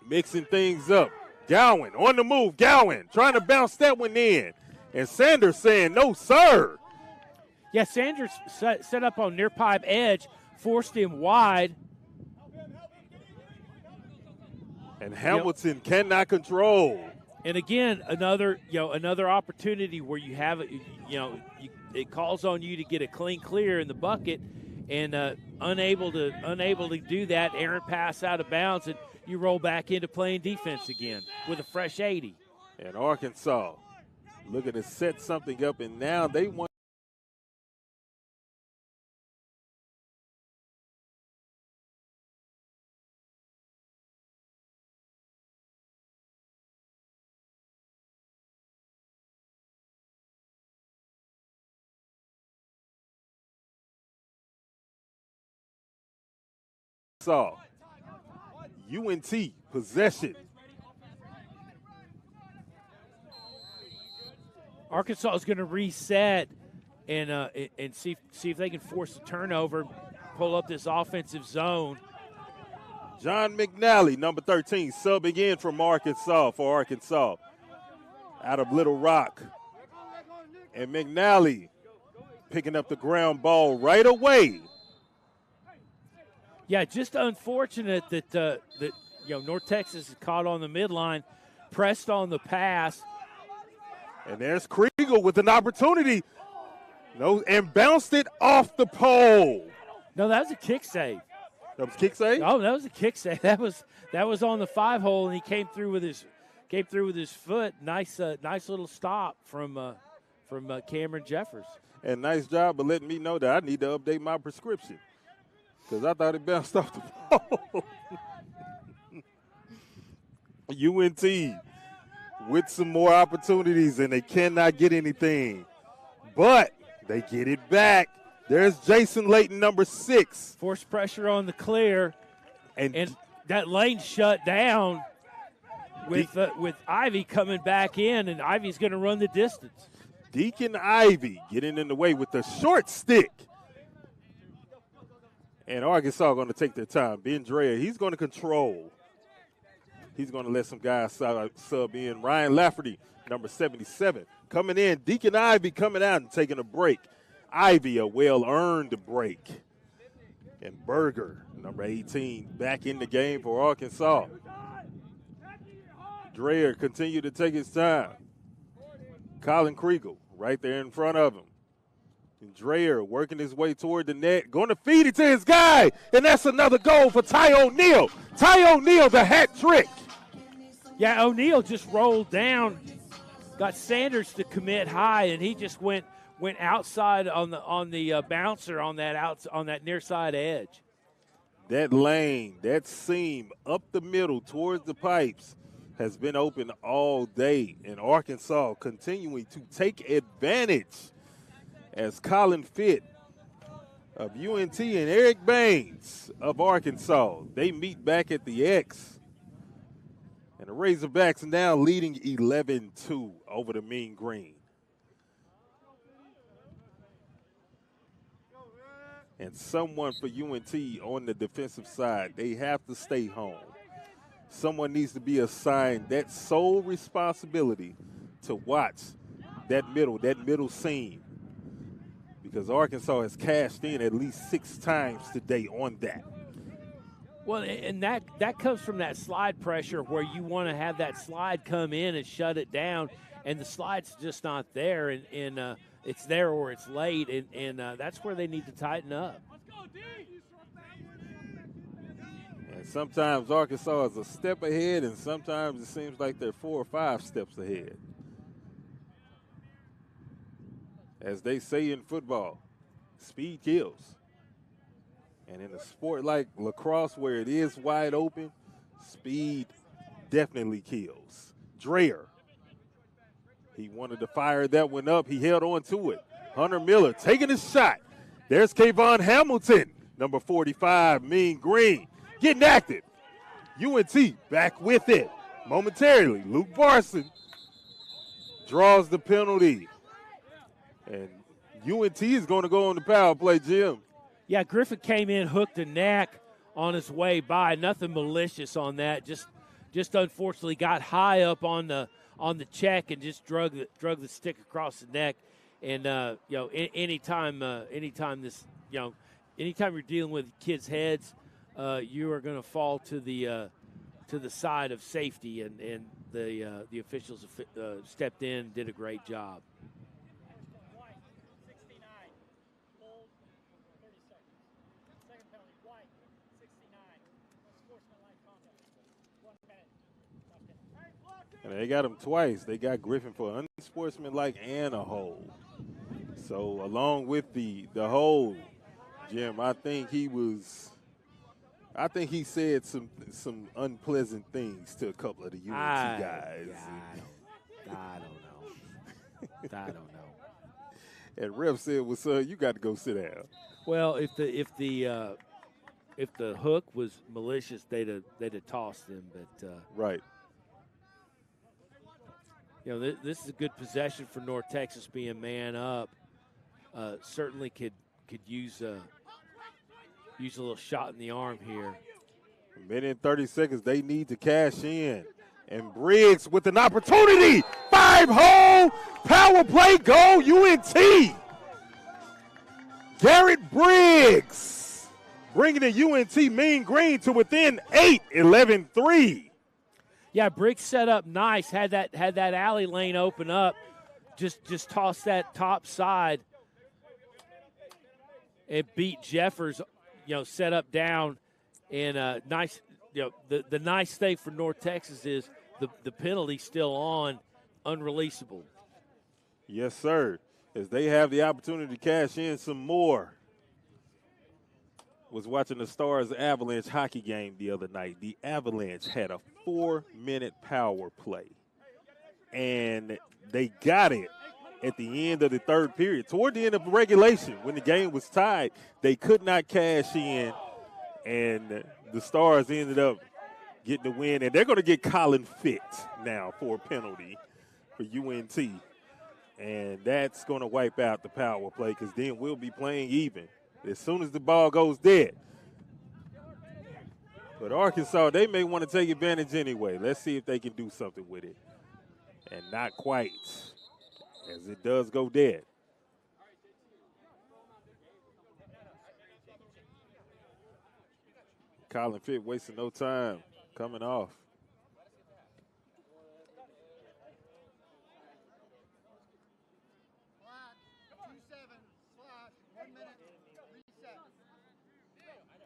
Mixing things up. Gowan on the move. Gowan trying to bounce that one in. And Sanders saying, no, sir. Yeah, Sanders set up on near pipe edge, forced him wide. And Hamilton cannot control. And again, another opportunity where you have it calls on you to get a clean clear in the bucket, and unable to do that. Errant pass out of bounds, and you roll back into playing defense again with a fresh 80. And Arkansas looking to set something up, and now they want. UNT possession. Arkansas is going to reset and see if they can force a turnover, pull up this offensive zone. John McNally, number 13, subbing in from Arkansas for Arkansas out of Little Rock. And McNally picking up the ground ball right away. Yeah, just unfortunate that North Texas is caught on the midline, pressed on the pass. And there's Kriegel with an opportunity. No, and bounced it off the pole. No, that was a kick save. That was kick save? Oh, that was a kick save. That was on the 5-hole, and he came through with his foot. Nice little stop from Cameron Jeffers. And nice job of letting me know that I need to update my prescription, because I thought it bounced off the pole. UNT with some more opportunities, and they cannot get anything. But they get it back. There's Jason Layton, number 6. Force pressure on the clear, and that lane shut down with Ivy coming back in, and Ivy's going to run the distance. Deacon Ivy getting in the way with the short stick. And Arkansas going to take their time. Ben Dreyer, he's going to control. He's going to let some guys sub in. Ryan Lafferty, number 77, coming in. Deacon Ivy coming out and taking a break. Ivy, a well-earned break. And Berger, number 18, back in the game for Arkansas. Dreyer continued to take his time. Colin Kriegel right there in front of him. And Dreyer working his way toward the net, going to feed it to his guy, and that's another goal for Ty O'Neal. Ty O'Neal, the hat trick. Yeah, O'Neal just rolled down, got Sanders to commit high, and he just went outside on the bouncer on that near side edge. That lane, that seam up the middle towards the pipes has been open all day, and Arkansas continuing to take advantage as Colin Fitt of UNT and Eric Baines of Arkansas, they meet back at the X. And And the Razorbacks now leading 11-2 over the Mean Green. And someone for UNT on the defensive side, they have to stay home. Someone needs to be assigned that sole responsibility to watch that middle seam. Because Arkansas has cashed in at least 6 times today on that. Well, and that comes from that slide pressure where you want to have that slide come in and shut it down, and the slide's just not there, and it's there or it's late, and that's where they need to tighten up. And sometimes Arkansas is a step ahead, and sometimes it seems like they're 4 or 5 steps ahead. As they say in football, speed kills. And in a sport like lacrosse where it is wide open, speed definitely kills. Dreher, he wanted to fire that one up. He held on to it. Hunter Miller taking his shot. There's Kayvon Hamilton, number 45, Mean Green, getting active. UNT back with it momentarily. Luke Barson draws the penalty. And UNT is going to go on the power play, Jim. Yeah, Griffin came in, hooked a neck on his way by. Nothing malicious on that. Just unfortunately got high up on the check and just drug the stick across the neck. And anytime you're dealing with kids' heads, you are going to fall to the side of safety. And the officials stepped in and did a great job. And they got him twice. They got Griffin for unsportsmanlike and a hold. So along with the hold, Jim, I think he said some unpleasant things to a couple of the UNT guys. I don't know. And Ref said, "Well, son, you got to go sit down." Well, if the hook was malicious, they'd have tossed him. But right. This is a good possession for North Texas, being man up. Certainly could use a little shot in the arm here. A minute and 30 seconds. They need to cash in. And Briggs with an opportunity. 5-hole power play goal, UNT. Garrett Briggs bringing the UNT Mean Green to within 8, 11-3. Yeah, Briggs set up nice. Had that alley lane open up. Just tossed that top side. It beat Jeffers, set up down. And nice, the nice thing for North Texas is the penalty still on, unreleasable. Yes, sir. As they have the opportunity to cash in some more. Was watching the Stars Avalanche hockey game the other night. The Avalanche had a 4-minute power play. And they got it at the end of the third period. Toward the end of regulation, when the game was tied, they could not cash in. And the Stars ended up getting the win. And they're going to get Colin Fitt now for a penalty for UNT. And that's going to wipe out the power play because then we'll be playing even as soon as the ball goes dead. But Arkansas, they may want to take advantage anyway. Let's see if they can do something with it. And not quite, as it does go dead. Colin Fitt wasting no time coming off.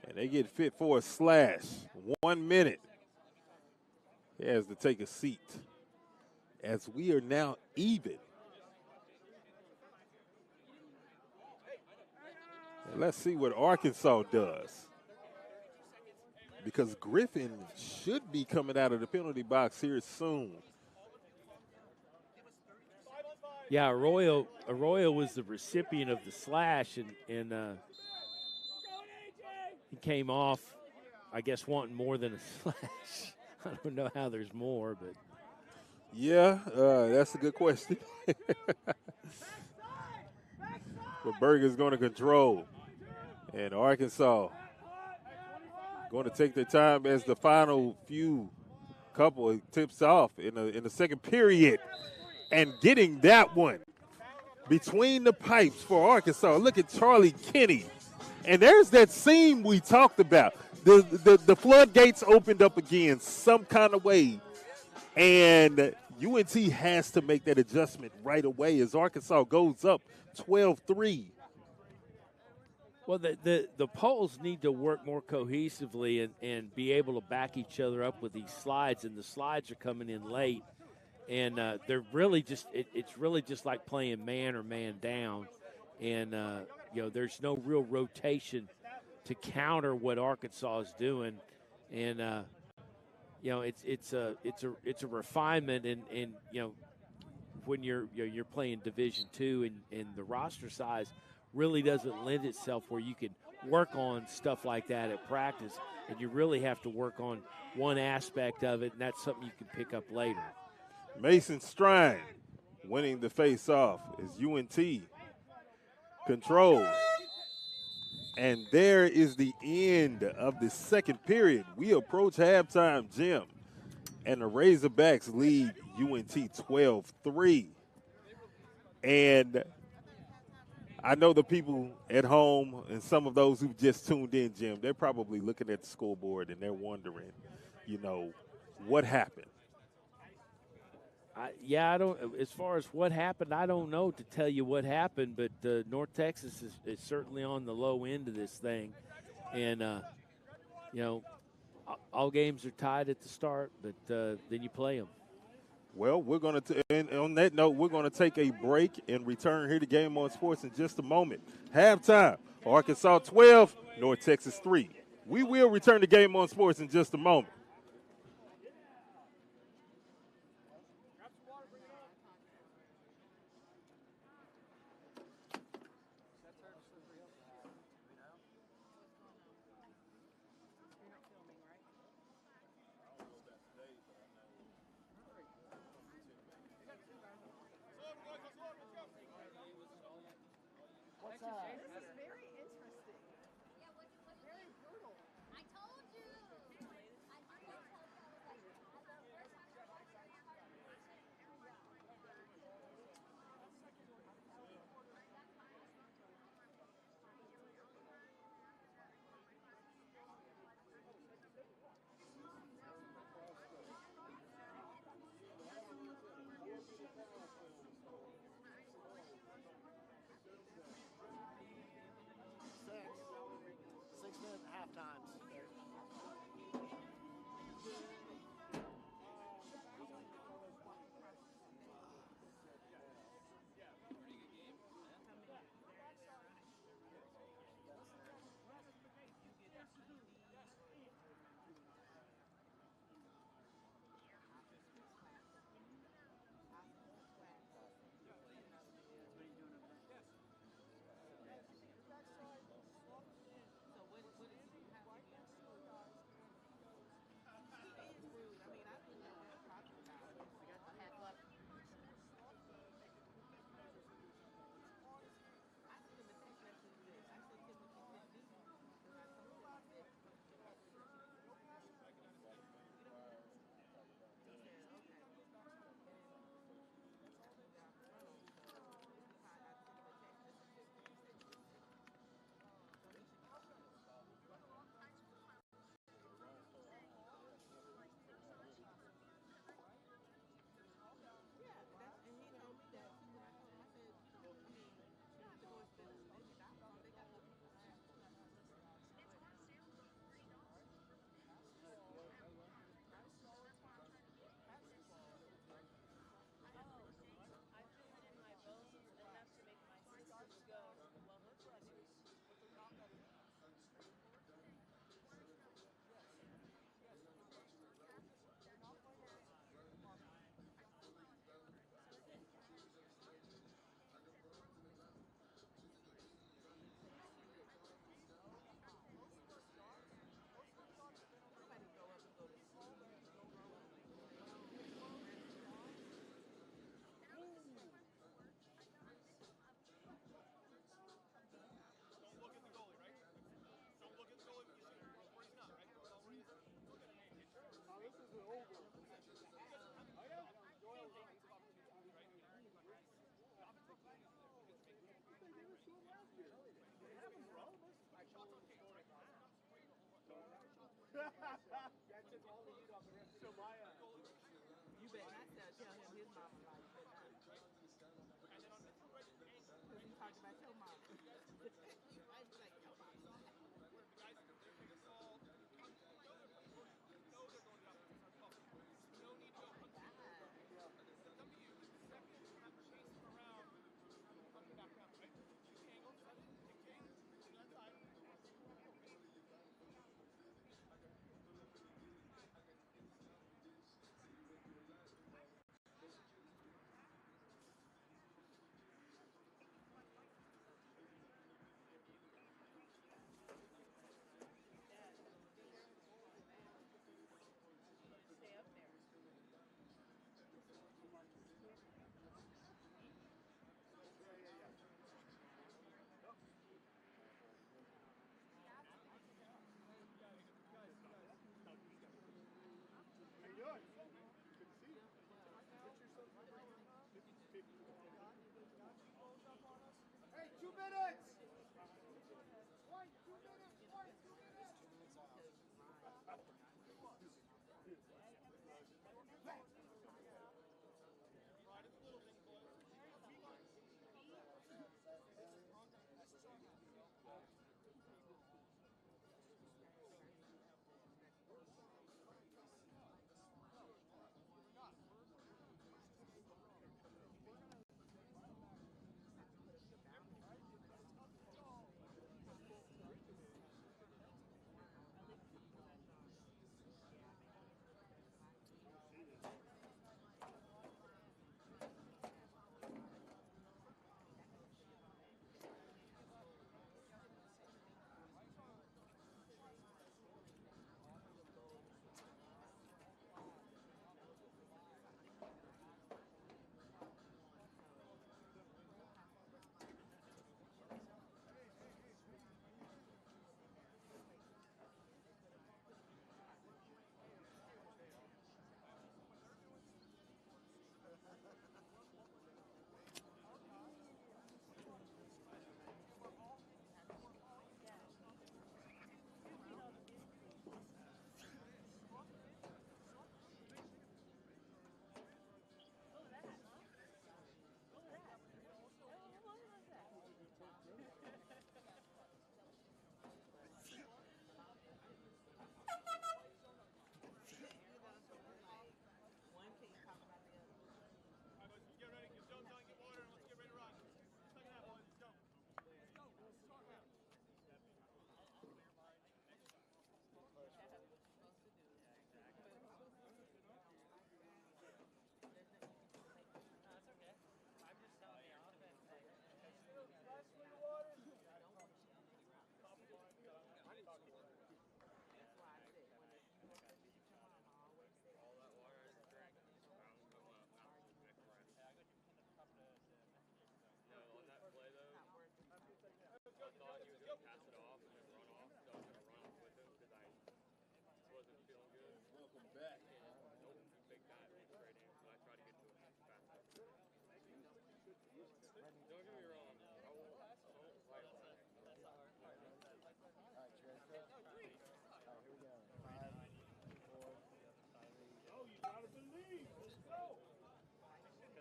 And they get Fitt for a slash. 1 minute. He has to take a seat. As we are now even. And let's see what Arkansas does. Because Griffin should be coming out of the penalty box here soon. Yeah, Arroyo was the recipient of the slash, and he came off, I guess, wanting more than a slash. I don't know how there's more, but Yeah, that's a good question. But Berger's going to control. And Arkansas going to take their time as the final couple tips off in the second period. And getting that one between the pipes for Arkansas. Look at Charlie Kinney. And there's that seam we talked about. The floodgates opened up again some kind of way. And UNT has to make that adjustment right away as Arkansas goes up 12-3. well, the poles need to work more cohesively and be able to back each other up with these slides, and the slides are coming in late. And they're really just it's really just like playing man or man down, and there's no real rotation to counter what Arkansas is doing, and it's a refinement, and when you're playing Division II and the roster size really doesn't lend itself where you can work on stuff like that at practice, and you really have to work on one aspect of it, and that's something you can pick up later. Mason Strine winning the face-off as UNT controls. And there is the end of the second period. We approach halftime, Jim, and the Razorbacks lead UNT 12-3. And I know the people at home and some of those who've just tuned in, Jim, they're probably looking at the scoreboard and they're wondering, what happened? I don't. As far as what happened, I don't know to tell you what happened. But North Texas is certainly on the low end of this thing, and all games are tied at the start, but then you play them. Well, we're going to, and on that note, we're going to take a break and return here to Game On Sports in just a moment. Halftime, Arkansas 12, North Texas 3. We will return to Game On Sports in just a moment. This is very interesting. Yeah, very brutal. I told you. Six-minute halftimes. You better not tell him his mama like that. Because you talked about your mama. You might be like, your mama. Stay up there. Hey, 2 minutes! White, 2 minutes! White, 2 minutes!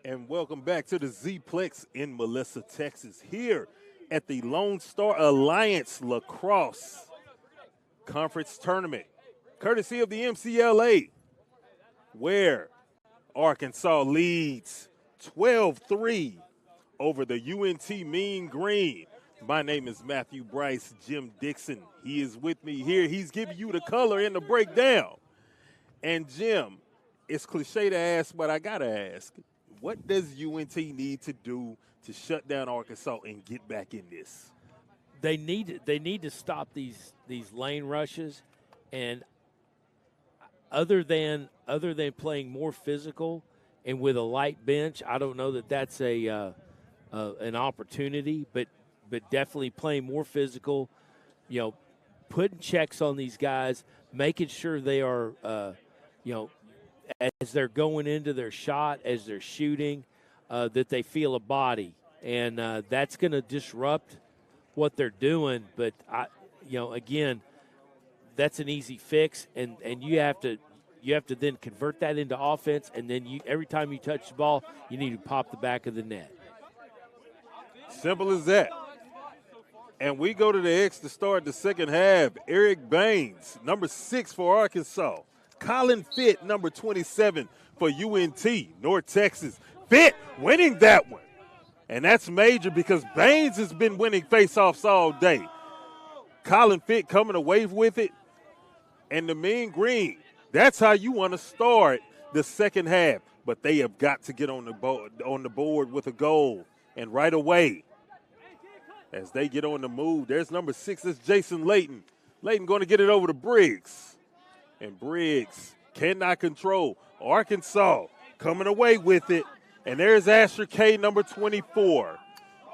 And welcome back to the Z-Plex in Melissa, Texas, here at the Lone Star Alliance Lacrosse Conference Tournament, courtesy of the MCLA, where Arkansas leads 12-3 over the UNT Mean Green. My name is Matthew Bryce. Jim Dixon, he is with me here. He's giving you the color and the breakdown. And Jim, it's cliche to ask, but I gotta ask, what does UNT need to do to shut down Arkansas and get back in this? They need to stop these lane rushes, and other than playing more physical and with a light bench, I don't know that that's an opportunity, but definitely playing more physical, putting checks on these guys, making sure they are, as they're going into their shot, as they're shooting, that they feel a body, and that's going to disrupt what they're doing. But again, that's an easy fix, and you have to then convert that into offense, and then every time you touch the ball, you need to pop the back of the net. Simple as that. And we go to the X to start the second half. Eric Baines, number 6 for Arkansas. Colin Fitt, number 27 for UNT, North Texas. Fitt winning that one. And that's major because Baines has been winning faceoffs all day. Colin Fitt coming away with it. And the Mean Green, that's how you want to start the second half. But they have got to get on the board with a goal. And right away, as they get on the move, there's number 6, that's Jason Layton. Layton going to get it over to Briggs. And Briggs cannot control. Arkansas coming away with it. And there's Asher K, number 24.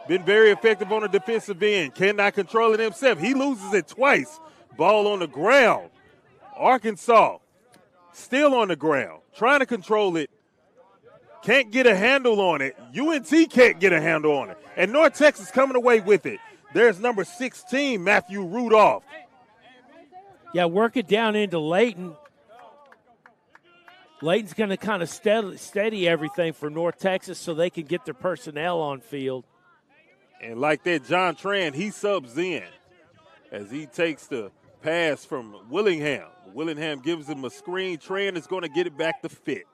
Been very effective on the defensive end. Cannot control it himself. He loses it twice. Ball on the ground. Arkansas still on the ground. Trying to control it. Can't get a handle on it. UNT can't get a handle on it. And North Texas coming away with it. There's number 16, Matthew Rudolph. Yeah, work it down into Layton. Layton's going to kind of steady everything for North Texas so they can get their personnel on field. And like that, John Tran, he subs in as he takes the pass from Willingham. Willingham gives him a screen. Tran is going to get it back to Fitt.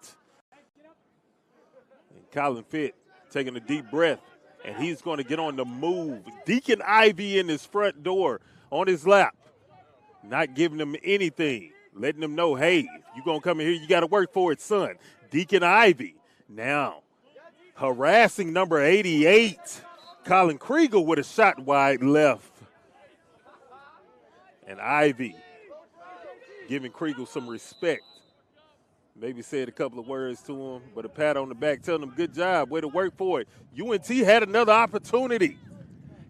And Colin Fitt taking a deep breath, and he's going to get on the move. Deacon Ivey in his front door on his lap, not giving him anything, letting him know, hey, if you're going to come in here, you got to work for it, son. Deacon Ivey now harassing number 88, Colin Kriegel, with a shot wide left. And Ivey giving Kriegel some respect. Maybe said a couple of words to him, but a pat on the back telling him, good job, way to work for it. UNT had another opportunity.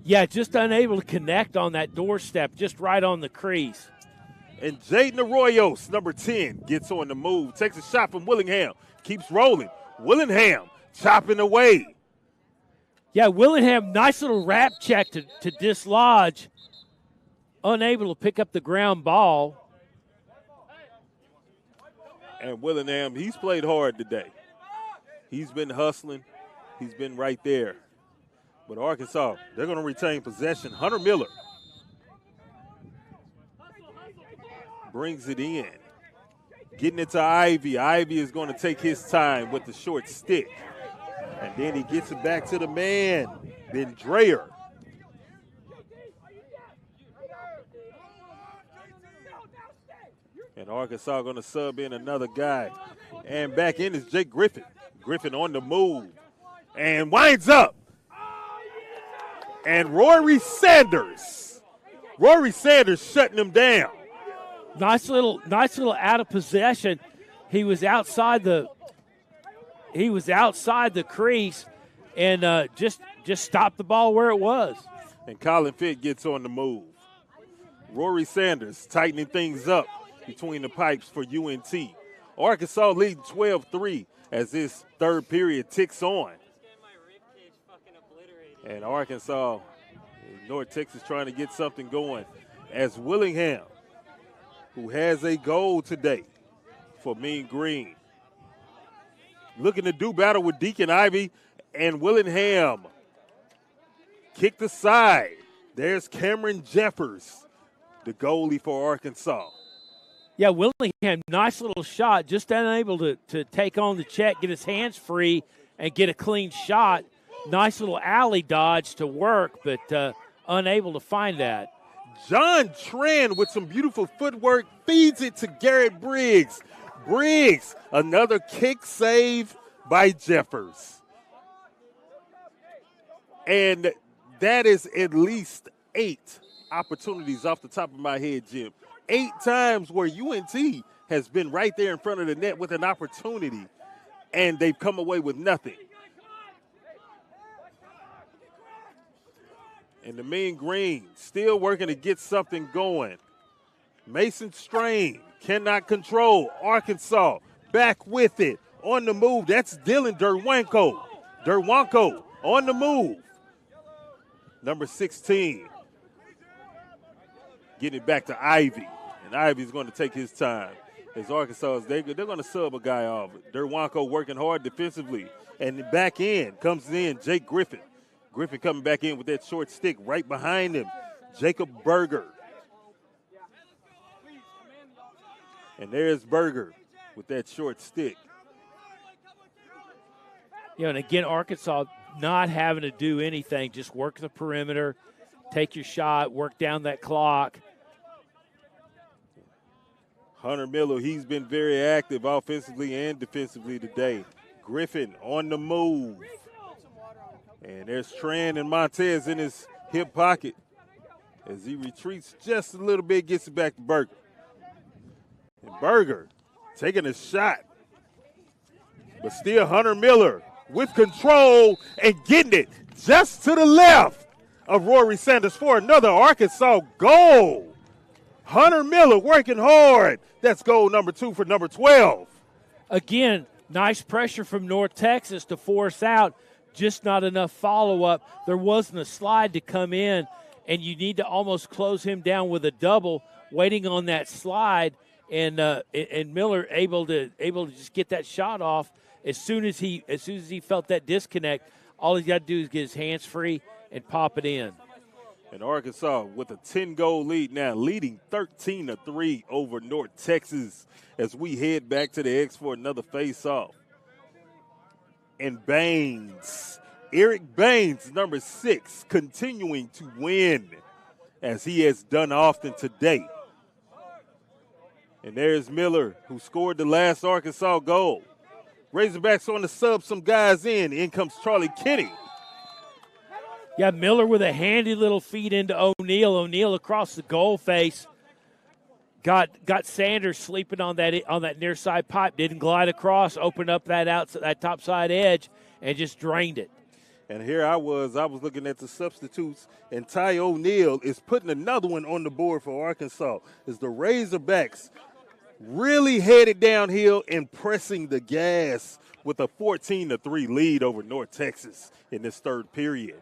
Yeah, just unable to connect on that doorstep, just right on the crease. And Jaden Arroyos, number 10, gets on the move, takes a shot from Willingham, keeps rolling. Willingham chopping away. Yeah, Willingham, nice little wrap check to dislodge. Unable to pick up the ground ball. And Willingham, he's played hard today. He's been hustling. He's been right there. But Arkansas, they're going to retain possession. Hunter Miller brings it in. Getting it to Ivey. Ivey is going to take his time with the short stick. And then he gets it back to the man, Ben Dreyer. And Arkansas going to sub in another guy. And back in is Jake Griffin. Griffin on the move. And winds up. And Rory Sanders. Rory Sanders shutting him down. Nice little out of possession. He was outside the crease and just stopped the ball where it was. And Colin Fitt gets on the move. Rory Sanders tightening things up between the pipes for UNT. Arkansas leading 12-3 as this third period ticks on. And Arkansas, North Texas trying to get something going as Willingham, who has a goal today for Mean Green, looking to do battle with Deacon Ivey, and Willingham kicked aside. There's Cameron Jeffers, the goalie for Arkansas. Yeah, Willingham, nice little shot, just unable to take on the check, get his hands free, and get a clean shot. Nice little alley dodge to work, but unable to find that. John Tran with some beautiful footwork feeds it to Garrett Briggs. Briggs, another kick save by Jeffers. And that is at least 8 opportunities off the top of my head, Jim. 8 times where UNT has been right there in front of the net with an opportunity, and they've come away with nothing. And the Mean Green still working to get something going. Mason Strain cannot control. Arkansas back with it. On the move, that's Dylan Derwanko. Derwanko on the move. Number 16. Getting it back to Ivey. And Ivy's going to take his time. As Arkansas, they're going to sub a guy off. Derwanko working hard defensively. And back in comes in Jake Griffin. Griffin coming back in with that short stick right behind him. Jacob Berger. And there's Berger with that short stick. You know, and again, Arkansas not having to do anything, just work the perimeter, take your shot, work down that clock. Hunter Miller, he's been very active offensively and defensively today. Griffin on the move. And there's Tran and Montez in his hip pocket. As he retreats just a little bit, gets it back to Berger. And Berger taking a shot. But still Hunter Miller with control and getting it just to the left of Rory Sanders for another Arkansas goal. Hunter Miller working hard. That's goal number 2 for number 12. Again, nice pressure from North Texas to force out, just not enough follow-up. There wasn't a slide to come in, and you need to almost close him down with a double, waiting on that slide, and Miller able to just get that shot off as soon as he felt that disconnect. All he's got to do is get his hands free and pop it in. And Arkansas with a 10-goal lead now, leading 13-3 over North Texas as we head back to the X for another face-off. And Baines, Eric Baines, number 6, continuing to win as he has done often today. And there's Miller, who scored the last Arkansas goal. Razorbacks on the sub, some guys in. In comes Charlie Kinney. Yeah, Miller with a handy little feed into O'Neal. O'Neal across the goal face. Got Sanders sleeping on that near side pipe. Didn't glide across. Opened up that top side edge and just drained it. And here I was looking at the substitutes, and Ty O'Neal is putting another one on the board for Arkansas as the Razorbacks really headed downhill and pressing the gas with a 14-3 lead over North Texas in this third period.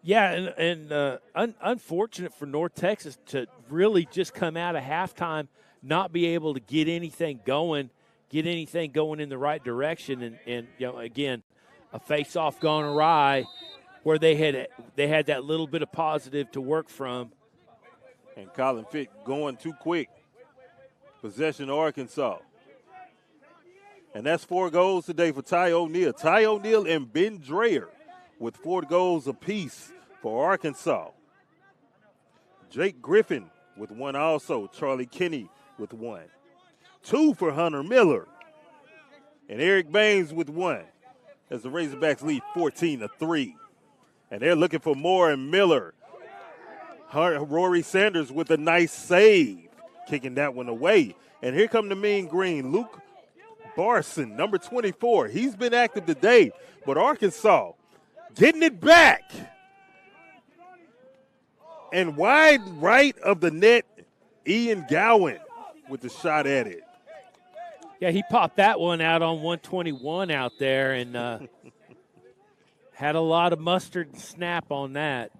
Yeah, and unfortunate for North Texas to really just come out of halftime, not be able to get anything going in the right direction, and you know, again, a face-off gone awry where they had that little bit of positive to work from. And Colin Fick going too quick. Possession of Arkansas. And that's 4 goals today for Ty O'Neal. Ty O'Neal and Ben Dreyer with 4 goals apiece for Arkansas. Jake Griffin with 1 also. Charlie Kinney with 1. 2 for Hunter Miller. And Eric Baines with 1 as the Razorbacks lead 14-3. And they're looking for more, and Miller. Rory Sanders with a nice save, kicking that one away. And here come the mean green, Luke Barson, number 24. He's been active today, but Arkansas getting it back. And wide right of the net, Ian Gowan with the shot at it. Yeah, he popped that one out on 121 out there and had a lot of mustard and snap on that.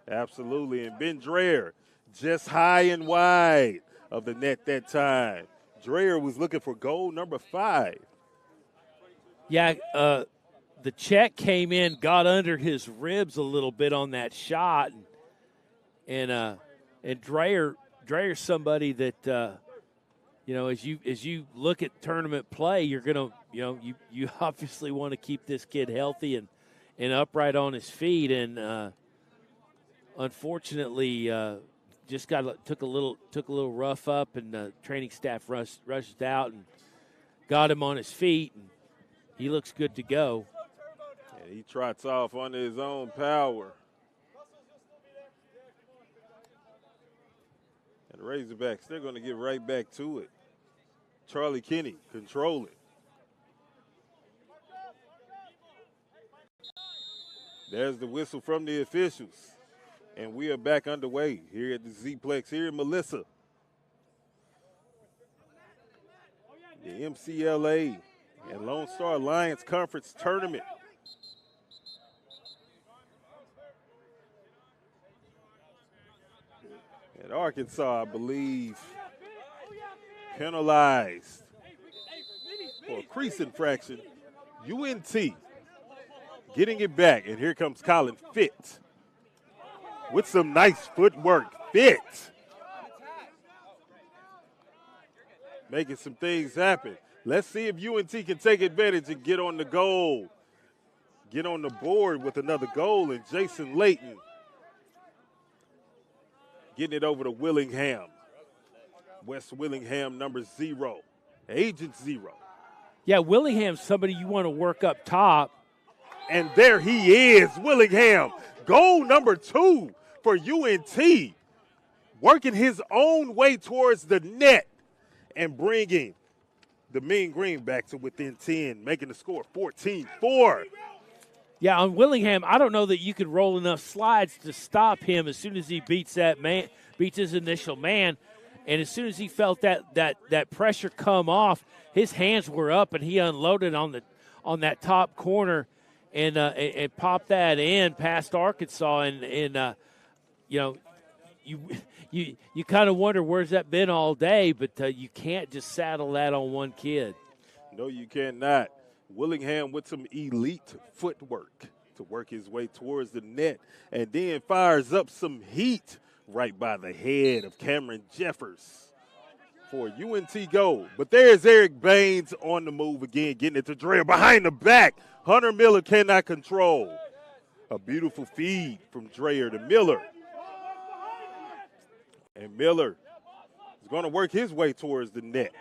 Absolutely, and Ben Dreyer just high and wide of the net that time. Dreyer was looking for goal number 5. Yeah, the check came in, got under his ribs a little bit on that shot, and Dreyer's somebody that you know, as you look at tournament play, you're gonna, you know, you obviously want to keep this kid healthy and upright on his feet, and unfortunately, just took a little rough up, and the training staff rushed out and got him on his feet, and he looks good to go. And he trots off under his own power. And the Razorbacks, they're going to get right back to it. Charlie Kinney controlling. There's the whistle from the officials. And we are back underway here at the Z-Plex here in Melissa. The MCLA and Lone Star Alliance Conference Tournament. And Arkansas, I believe, penalized for a crease infraction. UNT getting it back. And here comes Colin Fitt with some nice footwork. Fitt making some things happen. Let's see if UNT can take advantage and get on the goal. Get on the board with another goal. And Jason Layton getting it over to Willingham. West Willingham, number 0. Agent 0. Yeah, Willingham's somebody you want to work up top. And there he is, Willingham. Goal number 2 for UNT. Working his own way towards the net and bringing the Mean Green back to within 10, making the score 14-4. Yeah, on Willingham, I don't know that you could roll enough slides to stop him as soon as he beats his initial man. And as soon as he felt that pressure come off, his hands were up and he unloaded on that top corner and popped that in past Arkansas. And you kind of wonder where's that been all day, but you can't just saddle that on one kid. No, you cannot. Willingham with some elite footwork to work his way towards the net and then fires up some heat right by the head of Cameron Jeffers for UNT goal. But there's Eric Baines on the move again, getting it to Dreher behind the back. Hunter Miller cannot control. A beautiful feed from Dreher to Miller. And Miller is going to work his way towards the net.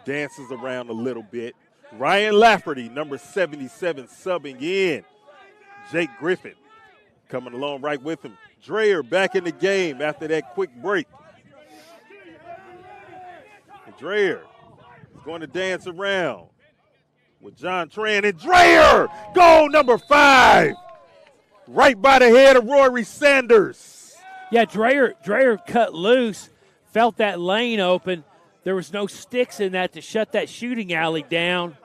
Dances around a little bit. Ryan Lafferty, number 77, subbing in. Jake Griffin coming along right with him. Dreher back in the game after that quick break. And Dreher is going to dance around with John Tran. And Dreher, goal number 5. Right by the head of Rory Sanders. Yeah, Dreher cut loose, felt that lane open. There was no sticks in that to shut that shooting alley down.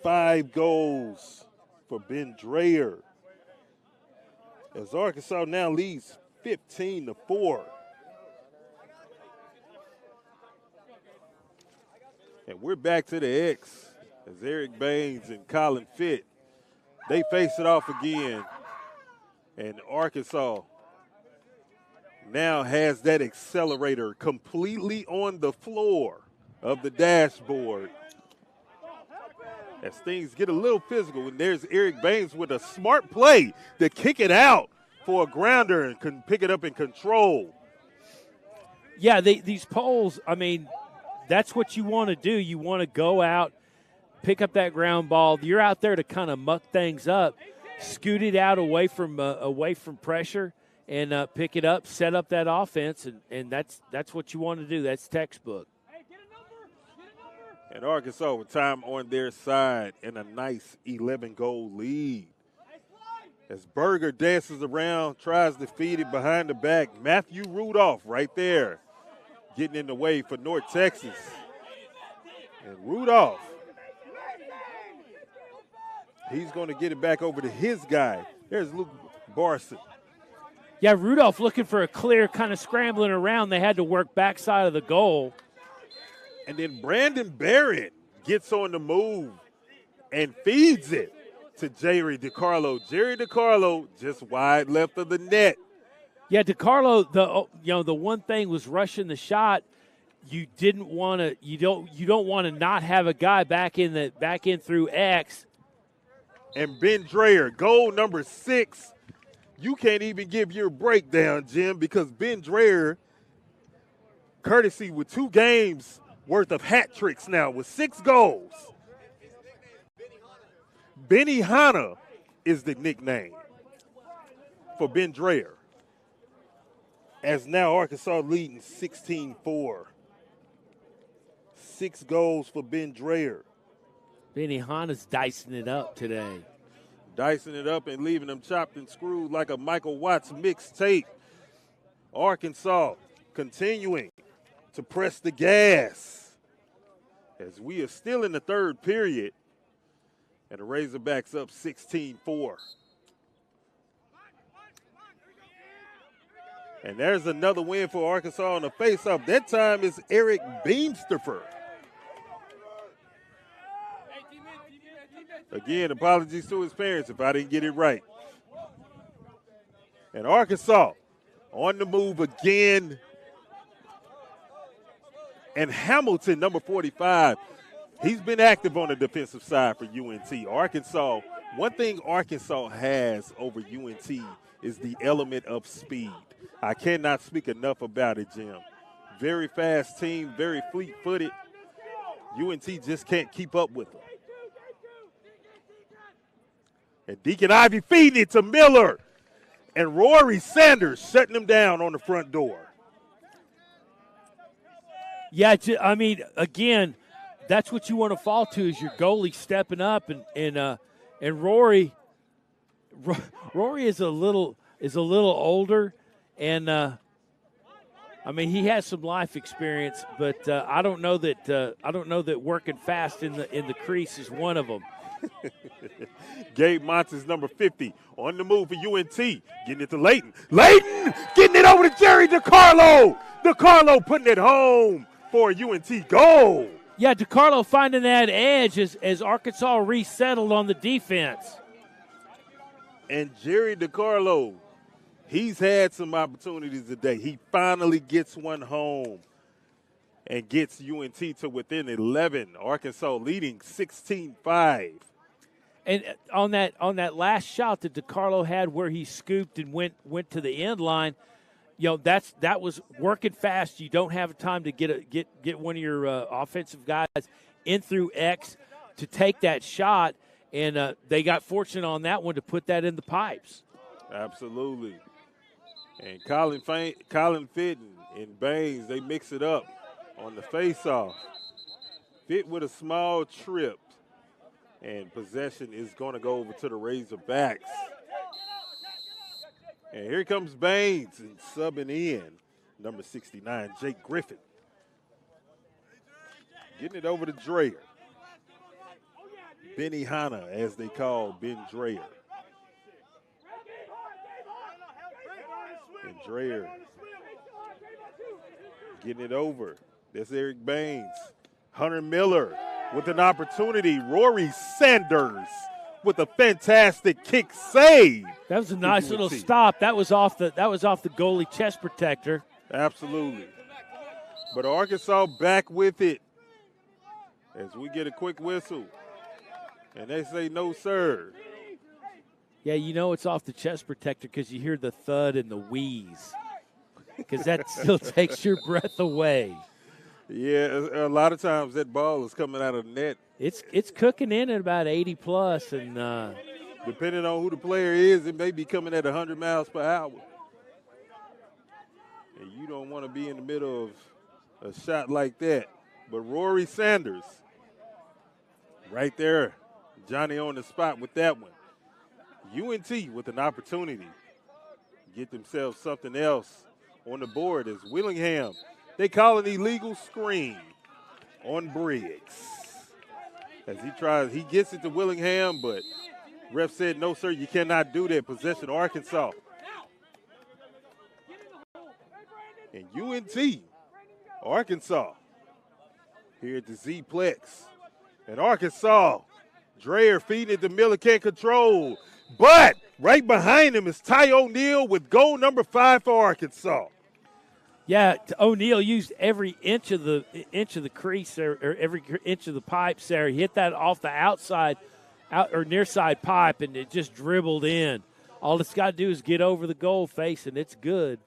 5 goals for Ben Dreher, as Arkansas now leads 15-4. And we're back to the X as Eric Baines and Colin Fitt, they face it off again. And Arkansas now has that accelerator completely on the floor of the dashboard. As things get a little physical, and there's Eric Baines with a smart play to kick it out for a grounder and can pick it up and control. Yeah, these poles, I mean, that's what you want to do. You want to go out, pick up that ground ball. You're out there to kind of muck things up, scoot it out away from pressure, and pick it up, set up that offense, and that's what you want to do. That's textbook. And Arkansas with time on their side and a nice 11-goal lead. As Berger dances around, tries to feed it behind the back. Matthew Rudolph right there getting in the way for North Texas. And Rudolph, he's going to get it back over to his guy. There's Luke Barson. Yeah, Rudolph looking for a clear, kind of scrambling around. They had to work backside of the goal. And then Brandon Barrett gets on the move and feeds it to Jerry DiCarlo. Jerry DiCarlo just wide left of the net. Yeah, DiCarlo, the one thing was rushing the shot. You didn't want to you don't want to not have a guy back in through X. And Ben Dreher, goal number 6. You can't even give your breakdown, Jim, because Ben Dreher, courtesy with 2 games worth of hat tricks now with 6 goals. Benny Hanna is the nickname for Ben Dreher. As now Arkansas leading 16-4. 6 goals for Ben Dreher. Benny Hanna's dicing it up today. Dicing it up and leaving them chopped and screwed like a Michael Watts mixtape. Arkansas continuing to press the gas as we are still in the 3rd period, and the Razorbacks up 16-4. And there's another win for Arkansas on the face-off. That time is Eric Beamsterfer. Again, apologies to his parents if I didn't get it right. And Arkansas on the move again. And Hamilton, number 45, he's been active on the defensive side for UNT. Arkansas, one thing Arkansas has over UNT is the element of speed. I cannot speak enough about it, Jim. Very fast team, very fleet-footed. UNT just can't keep up with them. And Deacon Ivey feeding it to Miller. And Rory Sanders shutting him down on the front door. Yeah, I mean, again, that's what you want to fall to is your goalie stepping up, and Rory is a little older, and I mean he has some life experience, but I don't know that working fast in the crease is one of them. Gabe Montes, number 50, on the move for UNT. Getting it to Layton. Layton getting it over to Jerry DiCarlo. DiCarlo putting it home for a UNT goal. Yeah, DiCarlo finding that edge as Arkansas resettled on the defense. And Jerry DiCarlo, he's had some opportunities today. He finally gets one home and gets UNT to within 11. Arkansas leading 16-5. And on that last shot that DiCarlo had where he scooped and went to the end line, you know, that was working fast. You don't have time to get one of your offensive guys in through X to take that shot, and they got fortunate on that one to put that in the pipes. Absolutely. And Colin Fitton and Baines, they mix it up on the face-off. Fit with a small trip, and possession is going to go over to the Razorbacks. And here comes Baines and subbing in, number 69, Jake Griffin. Getting it over to Dreyer. Benny Hanna, as they call Ben Dreyer. And Dreyer getting it over. That's Eric Baines. Hunter Miller with an opportunity. Rory Sanders with a fantastic kick save. That was a nice little stop. That was off the goalie chest protector. Absolutely. But Arkansas back with it as we get a quick whistle. And they say no, sir. Yeah, you know it's off the chest protector because you hear the thud and the wheeze. Because that still takes your breath away. Yeah, a lot of times that ball is coming out of the net. It's cooking in at about 80 plus, and depending on who the player is, it may be coming at 100 miles per hour. And you don't want to be in the middle of a shot like that. But Rory Sanders, right there, Johnny on the spot with that one. UNT with an opportunity to get themselves something else on the board as Willingham, they call an illegal screen on Briggs. As he gets it to Willingham, but ref said, no, sir, you cannot do that. Possession, Arkansas. And UNT, Arkansas, here at the Z-Plex. And Arkansas, Dreyer feeding it to Miller, can't control. But right behind him is Ty O'Neal with goal number 5 for Arkansas. Yeah, O'Neal used every inch of the crease there, or every inch of the pipes there. He hit that off the outside or near side pipe, and it just dribbled in. All it's got to do is get over the goal face, and it's good.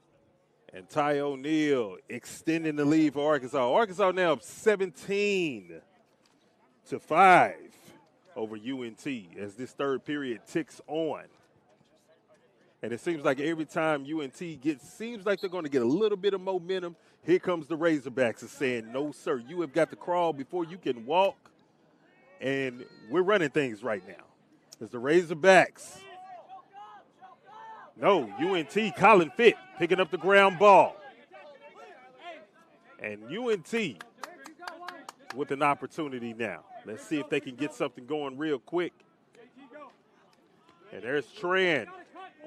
And Ty O'Neal extending the lead for Arkansas. Arkansas now up 17-5 over UNT as this third period ticks on. And it seems like every time UNT seems like they're going to get a little bit of momentum, here comes the Razorbacks and saying, no, sir, you have got to crawl before you can walk. And we're running things right now. As the Razorbacks. No, UNT, Colin Fitt picking up the ground ball. And UNT with an opportunity now. Let's see if they can get something going real quick. And there's Tran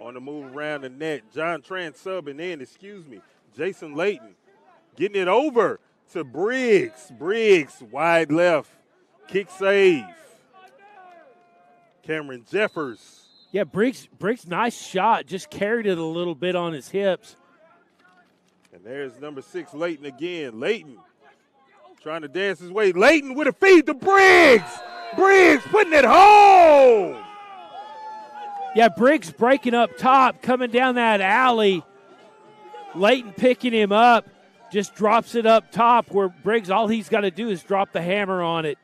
On the move around the net, John Tran subbing in, Jason Layton getting it over to Briggs. Briggs, wide left, kick save. Cameron Jeffers. Yeah, Briggs, nice shot. Just carried it a little bit on his hips. And there's number 6, Layton again. Layton trying to dance his way. Layton with a feed to Briggs. Briggs putting it home. Yeah, Briggs breaking up top, coming down that alley. Layton picking him up, just drops it up top where Briggs, all he's got to do is drop the hammer on it.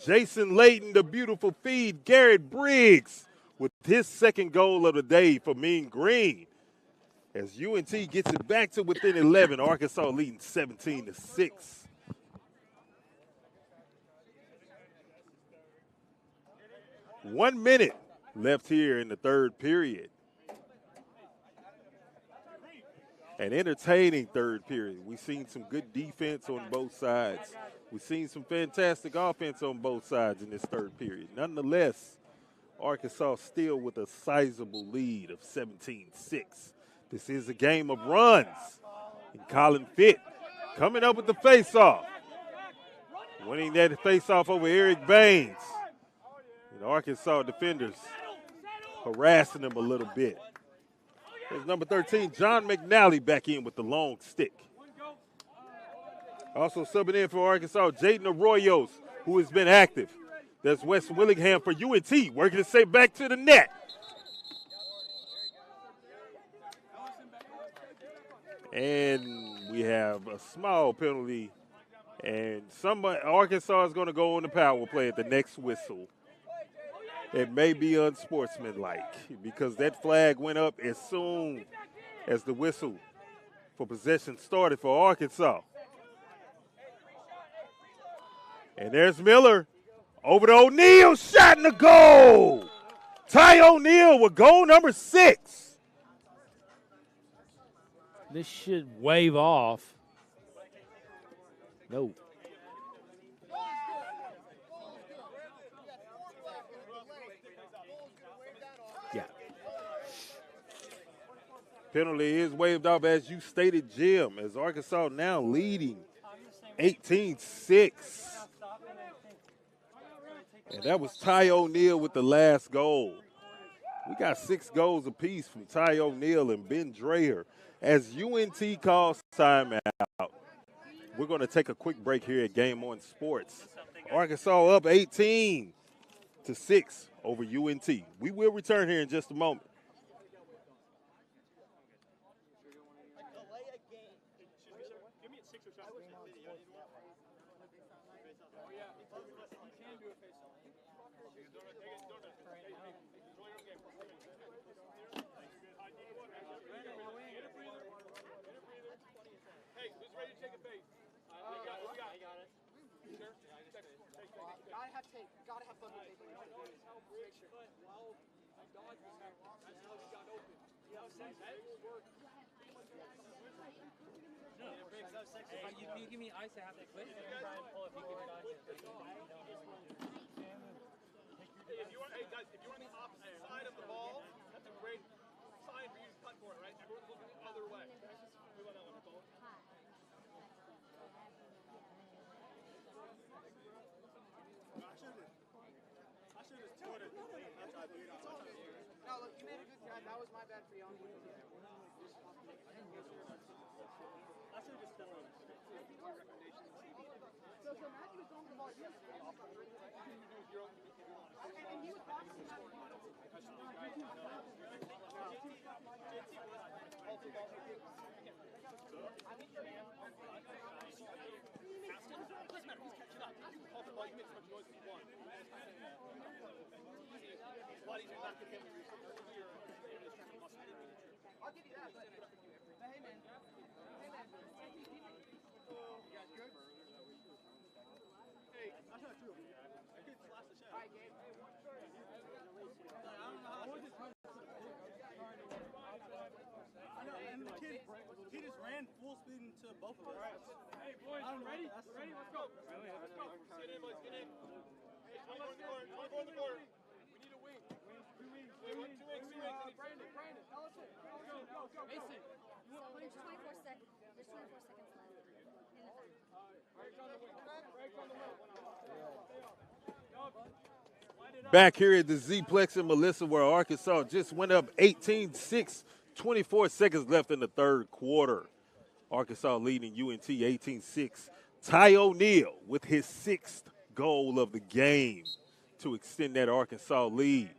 Jason Layton, the beautiful feed. Garrett Briggs with his second goal of the day for Mean Green. As UNT gets it back to within 11, Arkansas leading 17-6. One minute left here in the third period. An entertaining third period. We've seen some good defense on both sides. We've seen some fantastic offense on both sides in this third period. Nonetheless, Arkansas still with a sizable lead of 17-6. This is a game of runs. And Colin Fitt coming up with the faceoff. Winning that faceoff over Eric Baines. And Arkansas defenders harassing him a little bit. There's number 13, John McNally, back in with the long stick. Also subbing in for Arkansas, Jaden Arroyos, who has been active. That's Wes Willingham for UNT, working to say back to the net. And we have a small penalty, and Arkansas is going to go on the power play at the next whistle. It may be unsportsmanlike because that flag went up as soon as the whistle for possession started for Arkansas. And there's Miller over to O'Neal, shot in the goal. Ty O'Neal with goal number 6. This should wave off. No. Yeah. Penalty is waved off, as you stated, Jim, as Arkansas now leading 18-6. And that was Ty O'Neal with the last goal. We got 6 goals apiece from Ty O'Neal and Ben Dreher. As UNT calls timeout, we're going to take a quick break here at Game On Sports. Arkansas up 18-6 over UNT. We will return here in just a moment. Gotta have fun with it. You give me ice to have that quick. If you want the opposite side of the ball, that's a great sign for you to cut for it, right? Everyone's looking the other way. We want that one, Nicole. No, look, you made a good catch. That was my bad for you. So Matthew was going for the ball. You and he was boxing out. I'll give you that, but hey, man. You guys good? Hey, that's not true. I could slash the shot. All right, Gabe. Hey, one story. I don't know how to and the kid just ran full speed into both of us. Hey, boys, ready? Ready? Let's go. Let's go. Get in, boys. Get in. Hey, I'm on the court. We need a wing. Two wings. Two wings. Back here at the Z-Plex in Melissa, where Arkansas just went up 18-6, 24 seconds left in the third quarter. Arkansas leading UNT 18-6. Ty O'Neal with his 6th goal of the game to extend that Arkansas lead.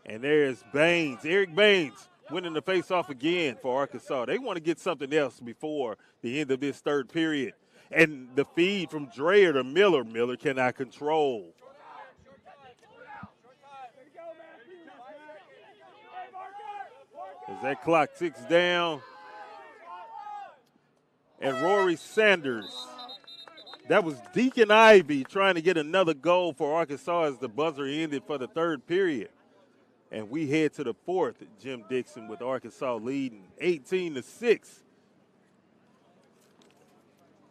And there's Baines, Eric Baines, winning the face-off again for Arkansas. They want to get something else before the end of this third period. And the feed from Dreyer to Miller. Miller cannot control. As that clock ticks down. And Rory Sanders. That was Deacon Ivey trying to get another goal for Arkansas as the buzzer ended for the third period. And we head to the fourth, Jim Dixon, with Arkansas leading 18-6.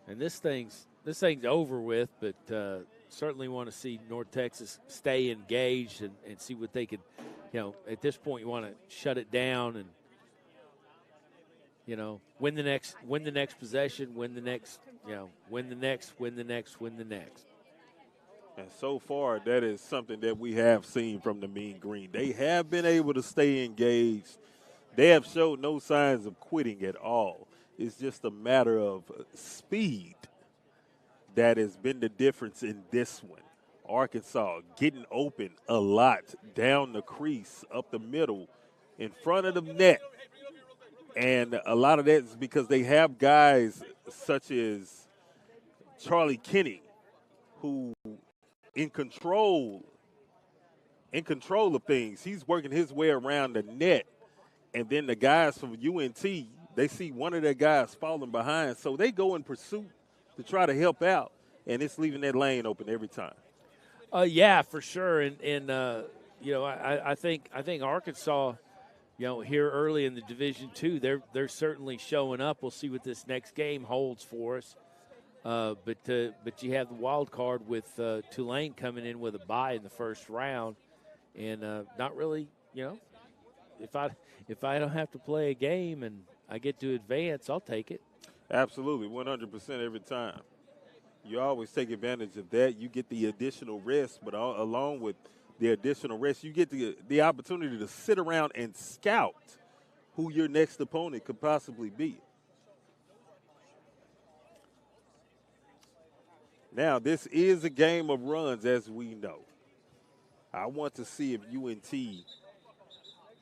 And this thing's over with, but certainly want to see North Texas stay engaged and see what they could, at this point you want to shut it down and, win the next possession, win the next. Win the next. And so far, that is something that we have seen from the Mean Green. They have been able to stay engaged. They have showed no signs of quitting at all. It's just a matter of speed that has been the difference in this one. Arkansas getting open a lot down the crease, up the middle, in front of the net. And a lot of that is because they have guys such as Charlie Kinney, who in control of things. He's working his way around the net. And then the guys from UNT, they see one of their guys falling behind, so they go in pursuit to try to help out, and it's leaving that lane open every time. Yeah, for sure. And I think Arkansas, here early in the Division II, they're certainly showing up. We'll see what this next game holds for us. But you have the wild card with Tulane coming in with a bye in the first round, and not really, if I don't have to play a game and I get to advance, I'll take it. Absolutely, 100% every time. You always take advantage of that. You get the additional rest, but along with the additional rest, you get the opportunity to sit around and scout who your next opponent could possibly be. Now, this is a game of runs, as we know. I want to see if UNT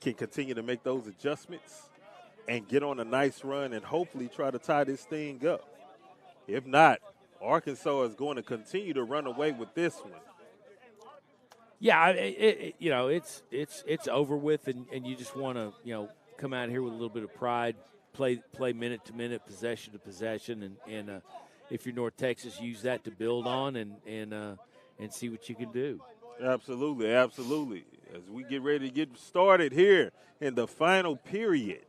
can continue to make those adjustments and get on a nice run and hopefully try to tie this thing up. If not, Arkansas is going to continue to run away with this one. Yeah, it's over with, and you just want to come out here with a little bit of pride, play minute to minute, possession to possession, and if you're North Texas, use that to build on and see what you can do. Absolutely. As we get ready to get started here in the final period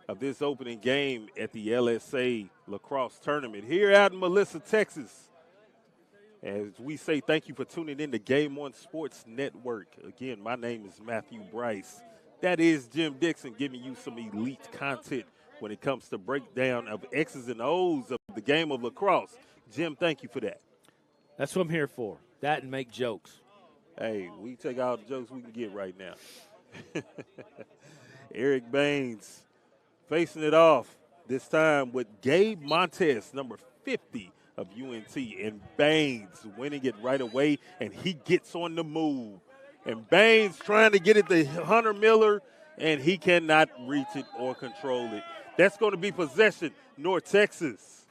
of this opening game at the LSA Lacrosse Tournament here out in Melissa, Texas. As we say thank you for tuning in to Game One Sports Network. Again, my name is Matthew Bryce. That is Jim Dixon giving you some elite content when it comes to breakdown of X's and O's of the game of lacrosse. Jim, thank you for that. That's what I'm here for, that and make jokes. Hey, we take all the jokes we can get right now. Eric Baines facing it off this time with Gabe Montes, number 50 of UNT, and Baines winning it right away, and he gets on the move. And Baines trying to get it to Hunter Miller, and he cannot reach it or control it. That's going to be possession, North Texas.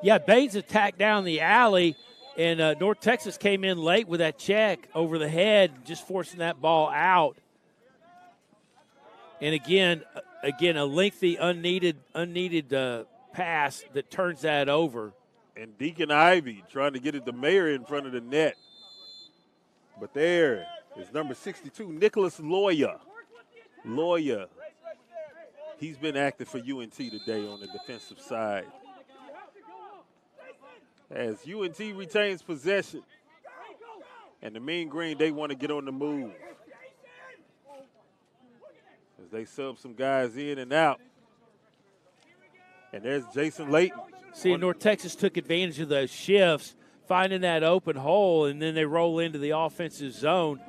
Yeah, Baines attacked down the alley, and North Texas came in late with that check over the head, just forcing that ball out. And again, a lengthy, unneeded pass that turns that over. And Deacon Ivey trying to get it to Mayer in front of the net. But there is number 62, Nicholas Loya. Loya, he's been active for UNT today on the defensive side. As UNT retains possession. And the Mean Green, they want to get on the move. As they sub some guys in and out. And there's Jason Layton. See, North Texas took advantage of those shifts, finding that open hole, and then they roll into the offensive zone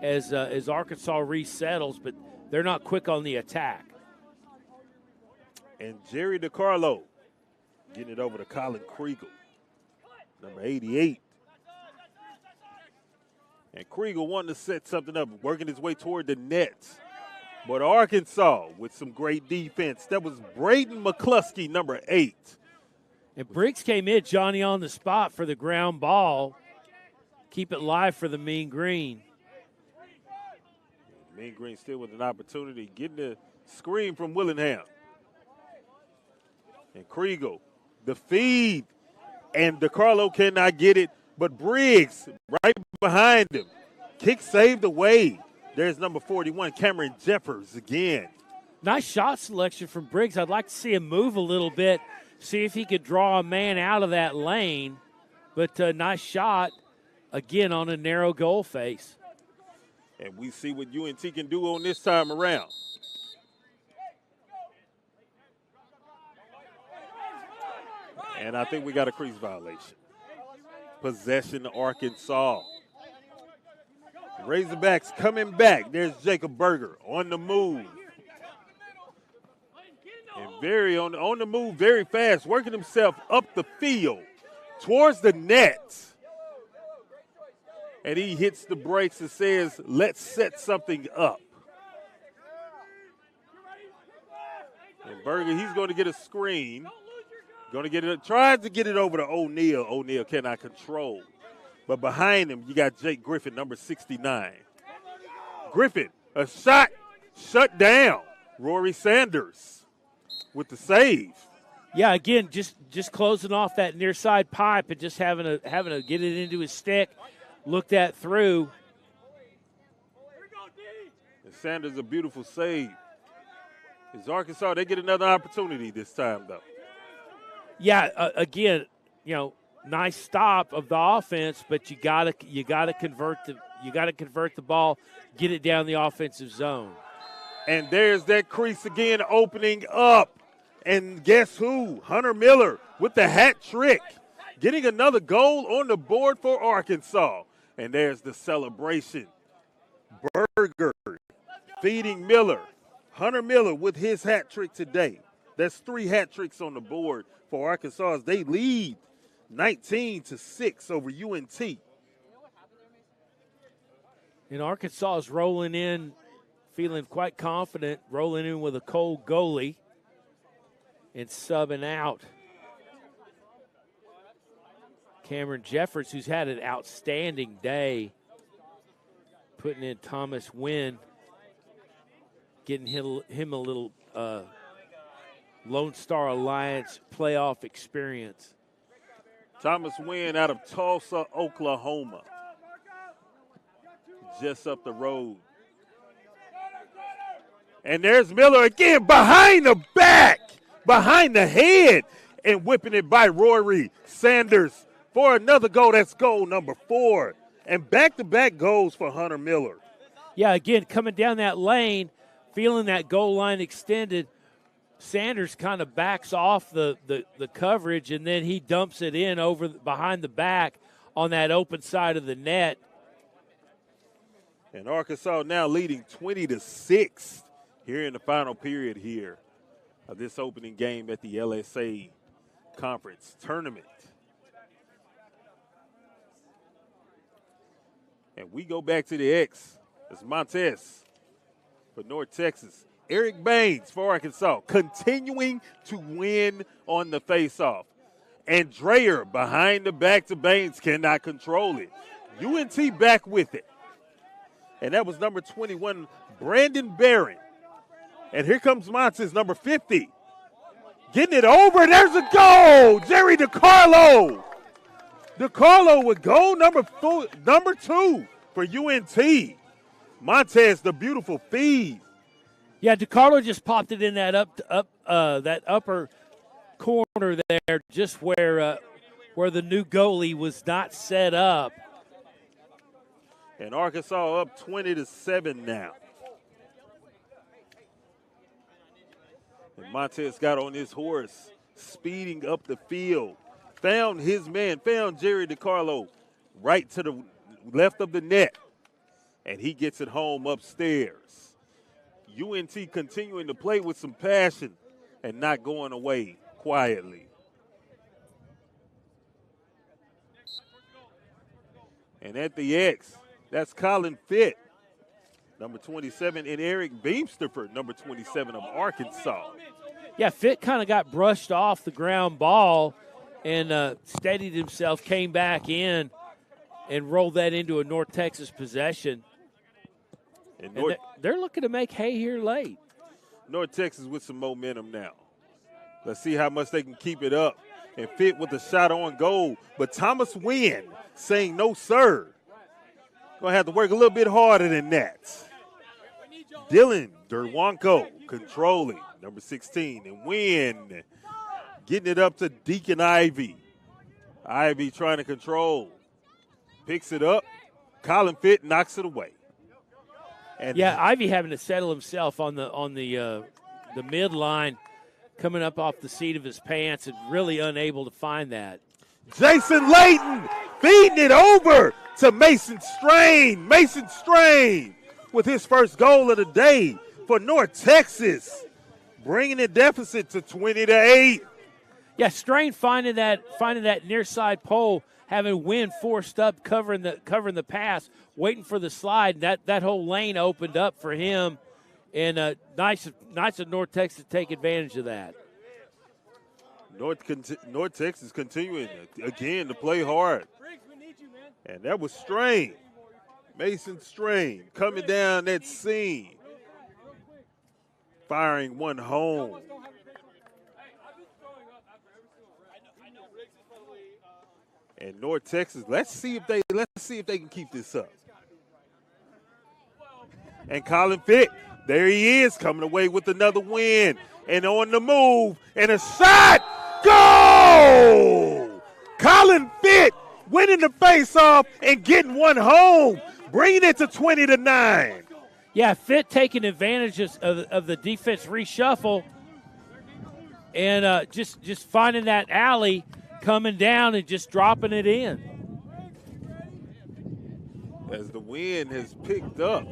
as Arkansas resettles, but they're not quick on the attack. And Jerry DiCarlo getting it over to Colin Kriegel, number 88. And Kriegel wanting to set something up, working his way toward the net. But Arkansas with some great defense. That was Braden McCluskey, number 8. And Briggs came in, Johnny, on the spot for the ground ball. Keep it live for the Mean Green. Mean Green still with an opportunity, getting the screen from Willingham. And Kriegel, the feed, and DiCarlo cannot get it, but Briggs right behind him. Kick saved away. There's number 41, Cameron Jeffers again. Nice shot selection from Briggs. I'd like to see him move a little bit, see if he could draw a man out of that lane. But nice shot, again, on a narrow goal face. And we see what UNT can do on this time around. And I think we got a crease violation. Possession, Arkansas. Razorbacks coming back. There's Jacob Berger on the move. And very on the move, very fast, working himself up the field towards the net. And he hits the brakes and says, let's set something up. And Berger, he's going to get a screen. Going to get it, tries to get it over to O'Neal. O'Neal cannot control. But behind him, you got Jake Griffin, number 69. Griffin, a shot, shut down. Rory Sanders with the save. Yeah, again, just closing off that near side pipe and just having to get it into his stick, look that through. And Sanders, a beautiful save. Is Arkansas, they get another opportunity this time, though. Yeah, again, nice stop of the offense, but you gotta convert the ball, get it down the offensive zone. And there's that crease again opening up. And guess who? Hunter Miller with the hat trick, getting another goal on the board for Arkansas. And there's the celebration. Berger feeding Miller. Hunter Miller with his hat trick today. That's 3 hat tricks on the board for Arkansas as they lead 19-6 over UNT. And Arkansas is rolling in, feeling quite confident, rolling in with a cold goalie and subbing out Cameron Jeffers, who's had an outstanding day, putting in Thomas Wynn, getting him a little Lone Star Alliance playoff experience. Thomas Wynn out of Tulsa, Oklahoma. Just up the road. And there's Miller again behind the back, behind the head, and whipping it by Rory Sanders for another goal. That's goal number 4. And back-to-back goals for Hunter Miller. Yeah, again, coming down that lane, feeling that goal line extended, Sanders kind of backs off the coverage, and then he dumps it in over behind the back on that open side of the net. And Arkansas now leading 20-6 here in the final period here of this opening game at the LSA Conference Tournament. And we go back to the X. It's Montez for North Texas. Eric Baines for Arkansas, continuing to win on the faceoff. And Dreyer behind the back to Baines, cannot control it. UNT back with it. And that was number 21, Brandon Barron. And here comes Montez, number 50. Getting it over, there's a goal! Jerry DiCarlo! DiCarlo with goal number 2 for UNT. Montez, the beautiful feed. Yeah, DiCarlo just popped it in that that upper corner there, just where the new goalie was not set up. And Arkansas up 20-7 now. And Montez got on his horse speeding up the field. Found his man, found Jerry DiCarlo right to the left of the net, and he gets it home upstairs. UNT continuing to play with some passion and not going away quietly. And at the X, that's Colin Fitt, number 27, and Eric Beamsterford, number 27 of Arkansas. Yeah, Fitt kind of got brushed off the ground ball and steadied himself, came back in, and rolled that into a North Texas possession. And they're looking to make hay here late. North Texas with some momentum now. Let's see how much they can keep it up. And Fitt with a shot on goal. But Thomas Wynn saying no, sir. Going to have to work a little bit harder than that. Dylan Derwanko controlling, number 16. And Wynn getting it up to Deacon Ivy. Ivy trying to control. Picks it up. Colin Fitt knocks it away. And yeah, Ivy having to settle himself on the midline, coming up off the seat of his pants and really unable to find that. Jason Layton feeding it over to Mason Strain. Mason Strain with his first goal of the day for North Texas, bringing the deficit to 20-8. Yeah, Strain finding that near side pole, having Wynn forced up, covering the pass, waiting for the slide. That whole lane opened up for him, and nice of North Texas to take advantage of that. North Texas continuing again to play hard, and that was Strain, Mason Strain coming down that seam, firing one home. And North Texas, let's see if they can keep this up. And Colin Fitt, there he is, coming away with another win. And on the move, and a shot, goal! Colin Fitt winning the face-off and getting one home, bringing it to 20-9. Yeah, Fitt taking advantage of the defense reshuffle and just finding that alley, coming down and just dropping it in. As the wind has picked up,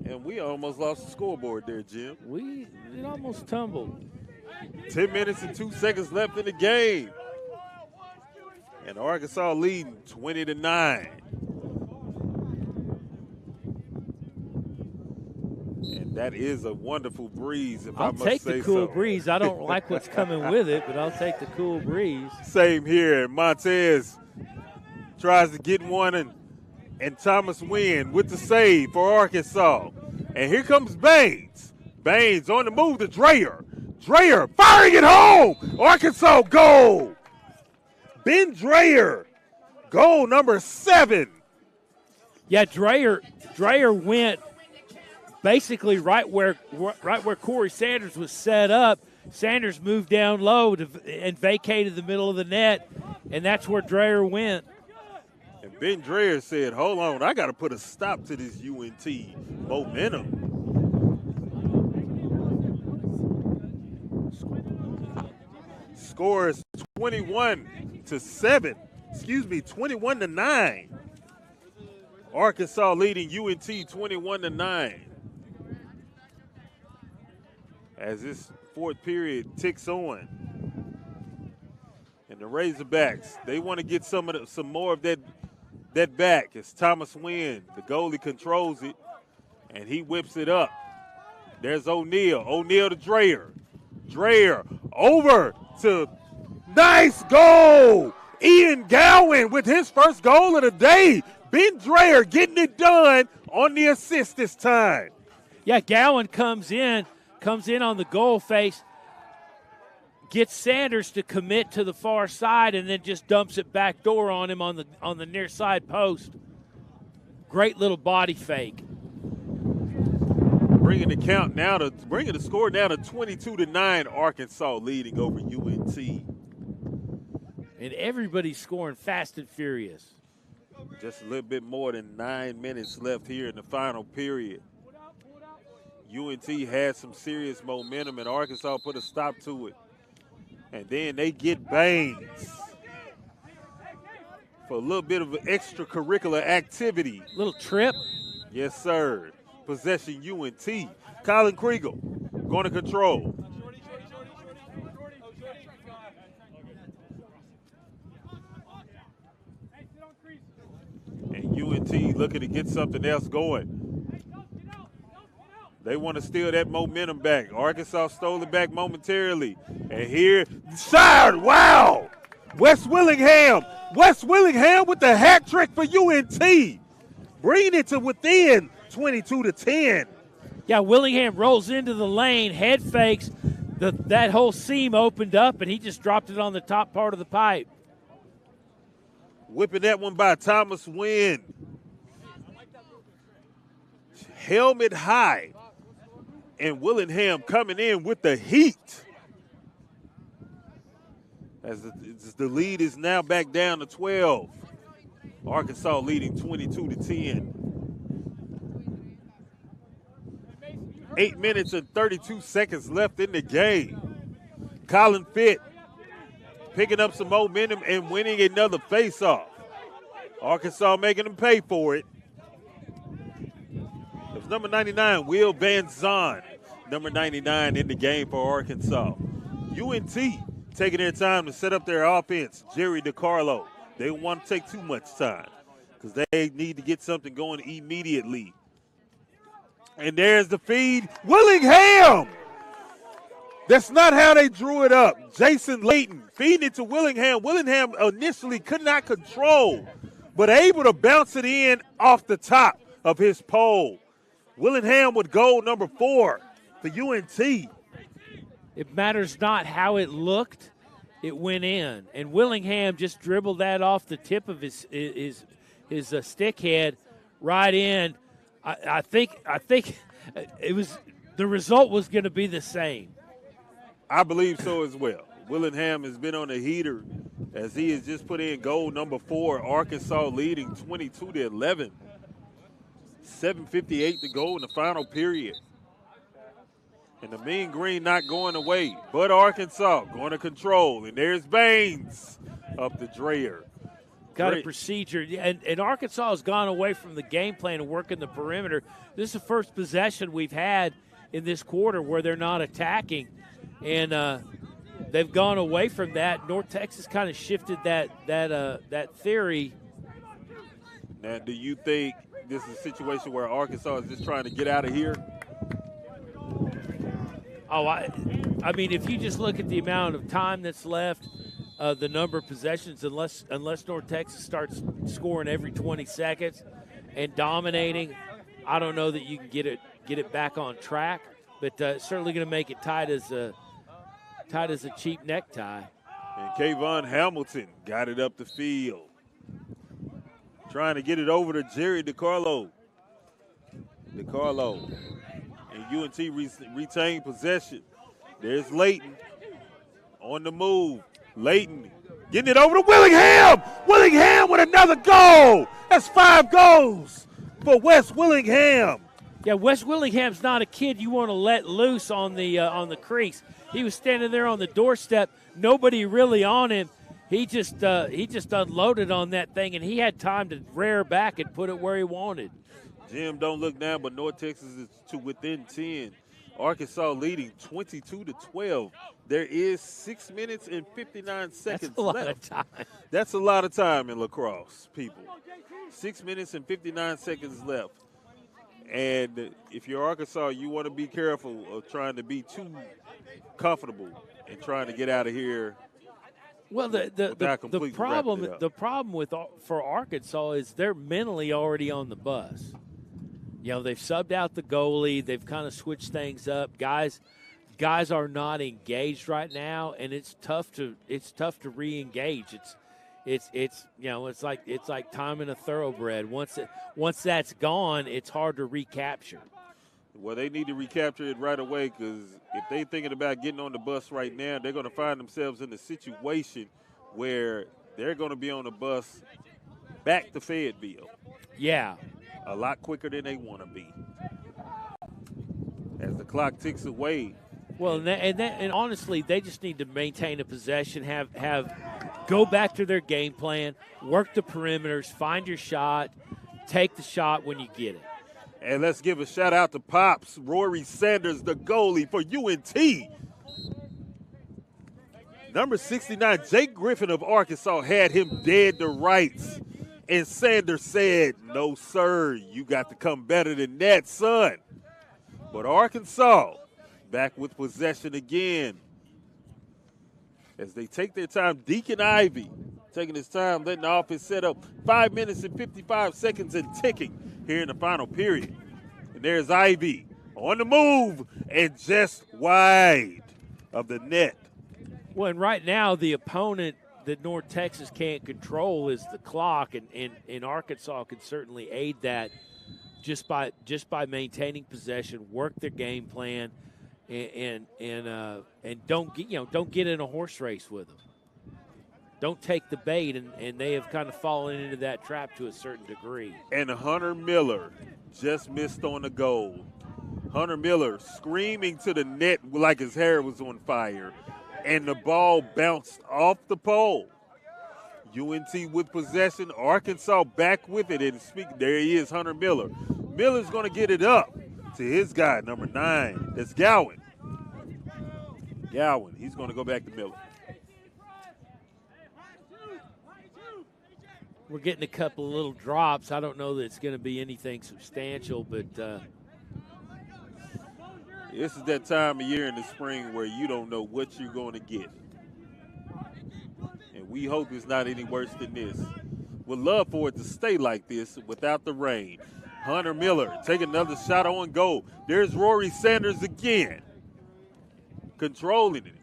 and we almost lost the scoreboard there, Jim. It almost tumbled. 10 minutes and 2 seconds left in the game. And Arkansas leading 20-9. And that is a wonderful breeze, if I must say so. I'll take the cool breeze. I don't like what's coming with it, but I'll take the cool breeze. Same here. And Montez tries to get one, and Thomas Wynn with the save for Arkansas. And here comes Baines. Baines on the move to Dreyer. Dreyer firing it home. Arkansas goal. Ben Dreyer, goal number 7. Yeah, Dreyer went basically right where Corey Sanders was set up. Sanders moved down low and vacated the middle of the net, and that's where Dreyer went. And Ben Dreyer said, hold on, I got to put a stop to this UNT momentum. Scores 21-9. Arkansas leading UNT 21-9. As this fourth period ticks on. And the Razorbacks, they want to get some more of that back. It's Thomas Wynn. The goalie controls it, and he whips it up. There's O'Neal. O'Neal to Dreyer. Dreyer over to nice goal. Ian Gowan with his first goal of the day. Ben Dreyer getting it done on the assist this time. Yeah, Gowan comes in on the goal face, gets Sanders to commit to the far side, and then just dumps it back door on him on the near side post. Great little body fake. Bringing the score now to 22-9. Arkansas leading over UNT. And everybody's scoring fast and furious. Just a little bit more than 9 minutes left here in the final period. UNT had some serious momentum, and Arkansas put a stop to it. And then they get Baines for a little bit of an extracurricular activity. Little trip. Yes, sir. Possession UNT. Colin Kriegel going to control. And UNT looking to get something else going. They want to steal that momentum back. Arkansas stole it back momentarily. And here, fired, wow! Wes Willingham with the hat trick for UNT. Bringing it to within 22-10. Yeah, Willingham rolls into the lane, head fakes. That whole seam opened up, and he just dropped it on the top part of the pipe. Whipping that one by Thomas Wynn. Helmet high. And Willingham coming in with the heat. As the lead is now back down to 12. Arkansas leading 22-10. 8 minutes and 32 seconds left in the game. Colin Fitt picking up some momentum and winning another faceoff. Arkansas making them pay for it. It's number 99, Will Van Zon. Number 99 in the game for Arkansas. UNT taking their time to set up their offense. Jerry DiCarlo. They don't want to take too much time because they need to get something going immediately. And there's the feed. Willingham! That's not how they drew it up. Jason Layton feeding it to Willingham. Willingham initially could not control, but able to bounce it in off the top of his pole. Willingham with goal number 4 for UNT. It matters not how it looked, it went in. And Willingham just dribbled that off the tip of his stick head right in. I think it was the result was going to be the same. I believe so as well. Willingham has been on a heater as he has just put in goal number 4. Arkansas leading 22-11. 7:58 to go in the final period. And the Mean Green not going away, but Arkansas going to control. And there's Baines up the Dreher. Got a procedure. And Arkansas has gone away from the game plan and working the perimeter. This is the first possession we've had in this quarter where they're not attacking. And they've gone away from that. North Texas kind of shifted that theory. Now, do you think this is a situation where Arkansas is just trying to get out of here? Oh, I mean, if you just look at the amount of time that's left, the number of possessions, unless North Texas starts scoring every 20 seconds and dominating, I don't know that you can get it back on track. But certainly going to make it tight as a cheap necktie. And Kayvon Hamilton got it up the field, trying to get it over to Jerry DiCarlo. And UNT retained possession. There's Layton on the move. Layton getting it over to Willingham. Willingham with another goal. That's 5 goals for Wes Willingham. Yeah, Wes Willingham's not a kid you want to let loose on the crease. He was standing there on the doorstep, nobody really on him. He just unloaded on that thing, and he had time to rear back and put it where he wanted. Jim, don't look now, but North Texas is to within 10. Arkansas leading 22-12. There is 6 minutes and 59 seconds That's a lot left. of time. That's a lot of time in lacrosse, people. 6 minutes and 59 seconds left. And if you're Arkansas, you want to be careful of trying to be too comfortable and trying to get out of here. Well, the problem for Arkansas is they're mentally already on the bus. You know, they've subbed out the goalie. They've kind of switched things up. Guys are not engaged right now, and it's tough to re-engage. It's you know, it's like timing a thoroughbred. Once that's gone, it's hard to recapture. Well, they need to recapture it right away, because if they're thinking about getting on the bus right now, they're going to find themselves in a situation where they're going to be on the bus back to Fayetteville. Yeah. A lot quicker than they want to be. As the clock ticks away, Well, and honestly, they just need to maintain a possession, go back to their game plan, work the perimeters, find your shot, take the shot when you get it. And let's give a shout out to Pops, Rory Sanders, the goalie for UNT. Number 69, Jake Griffin of Arkansas had him dead to rights. And Sanders said, no, sir, you got to come better than that, son. But Arkansas back with possession again. As they take their time, Deacon Ivey taking his time, letting the offense set up 5 minutes and 55 seconds and ticking here in the final period. And there's Ivey on the move and just wide of the net. Well, and right now the opponent that North Texas can't control is the clock, and Arkansas can certainly aid that just by maintaining possession, work their game plan, and don't get in a horse race with them. Don't take the bait, and they have kind of fallen into that trap to a certain degree. And Hunter Miller just missed on the goal. Hunter Miller screaming to the net like his hair was on fire, and the ball bounced off the pole. UNT with possession, Arkansas back with it, and there he is, Hunter Miller. Miller's going to get it up to his guy, number 9. That's Gowan. Gowan, he's going to go back to Miller. We're getting a couple of little drops. I don't know that it's going to be anything substantial, but this is that time of year in the spring where you don't know what you're going to get. And we hope it's not any worse than this. Would love for it to stay like this without the rain. Hunter Miller taking another shot on goal. There's Rory Sanders again. Controlling it.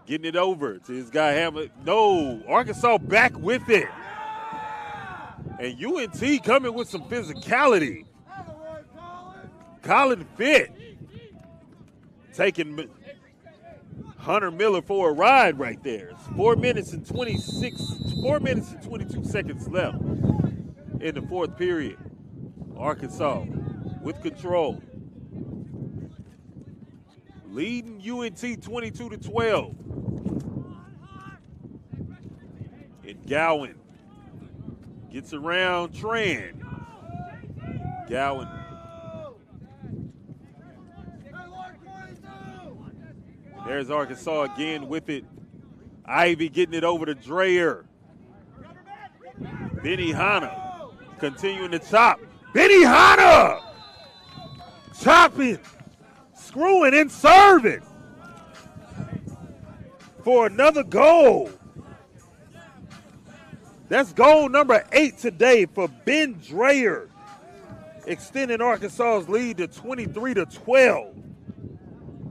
Getting it over to his guy Hammer. No, Arkansas back with it. And UNT coming with some physicality. Colin Fitt taking Hunter Miller for a ride right there. It's 4 minutes and 22 seconds left in the fourth period. Arkansas with control. Leading UNT 22-12. And Gowan gets around Tran. Gowan. There's Arkansas again with it. Ivy getting it over to Dreyer. Benny Hanna continuing to chop. Benny Hanna chopping, screwing, and serving for another goal. That's goal number 8 today for Ben Dreyer, extending Arkansas's lead to 23-12.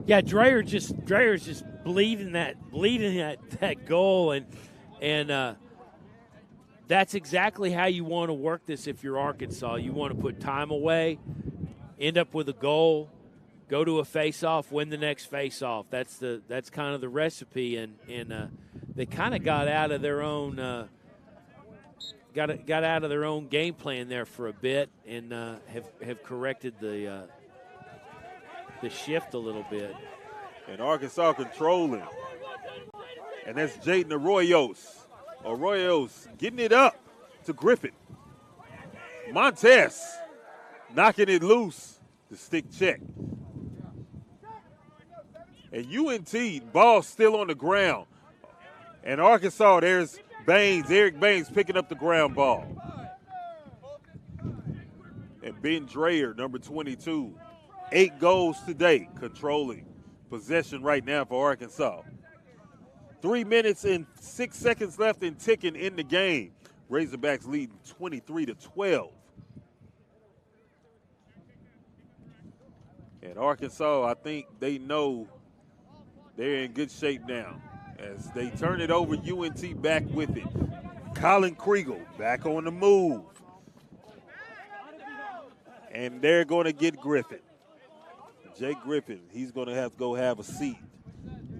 Yeah, Dreyer's just bleeding that goal, and that's exactly how you want to work this if you're Arkansas. You want to put time away, end up with a goal, go to a face-off, win the next face-off. That's kind of the recipe, and they kind of got out of their own got out of their own game plan there for a bit, and have corrected the shift a little bit. And Arkansas controlling. And that's Jaden Arroyos. Arroyos getting it up to Griffin. Montez knocking it loose. The stick check. And UNT, ball still on the ground. And Arkansas, there's Baines, Eric Baines picking up the ground ball. And Ben Dreyer, number 22. 8 goals today, controlling possession right now for Arkansas. 3 minutes and 6 seconds left and ticking in the game. Razorbacks leading 23-12. And Arkansas, I think they know they're in good shape now as they turn it over. UNT back with it. Colin Kriegel back on the move. And they're going to get Griffin. Jake Griffin, he's going to have to go have a seat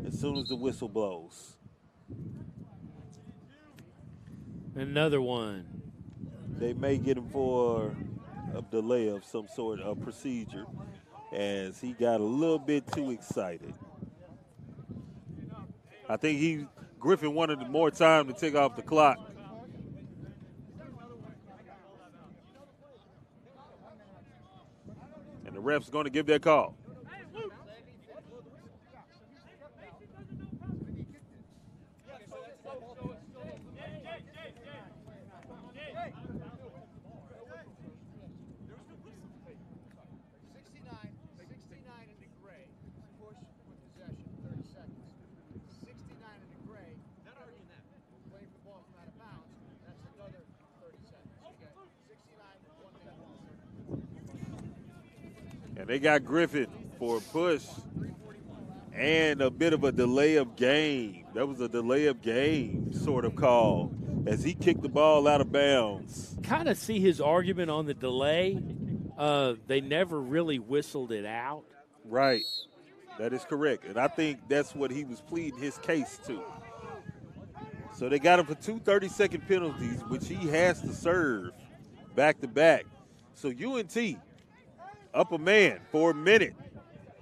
as soon as the whistle blows. Another one. They may get him for a delay of some sort of procedure as he got a little bit too excited. I think Griffin wanted more time to take off the clock. And the ref's going to give their call. And they got Griffin for a push and a bit of a delay of game. That was a delay of game sort of call as he kicked the ball out of bounds. Kind of see his argument on the delay. They never really whistled it out. Right. That is correct. And I think that's what he was pleading his case to. So they got him for 2 30-second penalties, which he has to serve back-to-back. So UNT up a man for a minute.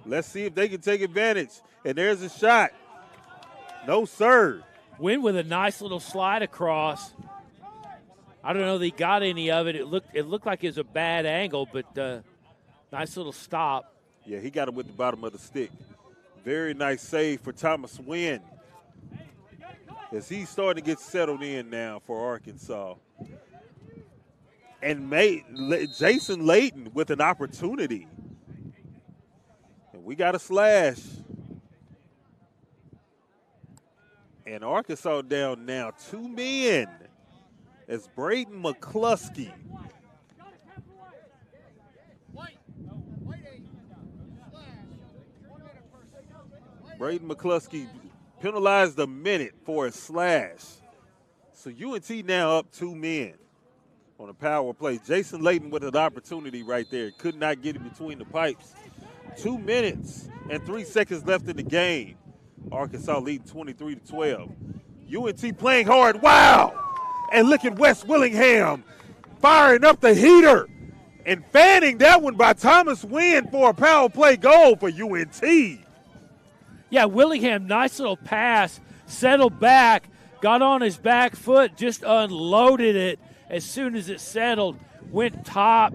Let's see if they can take advantage. And there's a shot. No, sir. Win with a nice little slide across. I don't know that he got any of it. It looked like it was a bad angle, but nice little stop. Yeah, he got it with the bottom of the stick. Very nice save for Thomas Wynn as he's starting to get settled in now for Arkansas. And Jason Layton with an opportunity. And we got a slash. And Arkansas down now 2 men as Braden McCluskey. Braden McCluskey penalized a minute for a slash. So UNT now up 2 men on a power play. Jason Layton with an opportunity right there. Could not get it between the pipes. 2 minutes and 3 seconds left in the game. Arkansas leading 23-12. UNT playing hard. Wow! And look at Wes Willingham firing up the heater and fanning that one by Thomas Wynn for a power play goal for UNT. Yeah, Willingham, nice little pass, settled back, got on his back foot, just unloaded it as soon as it settled, went top,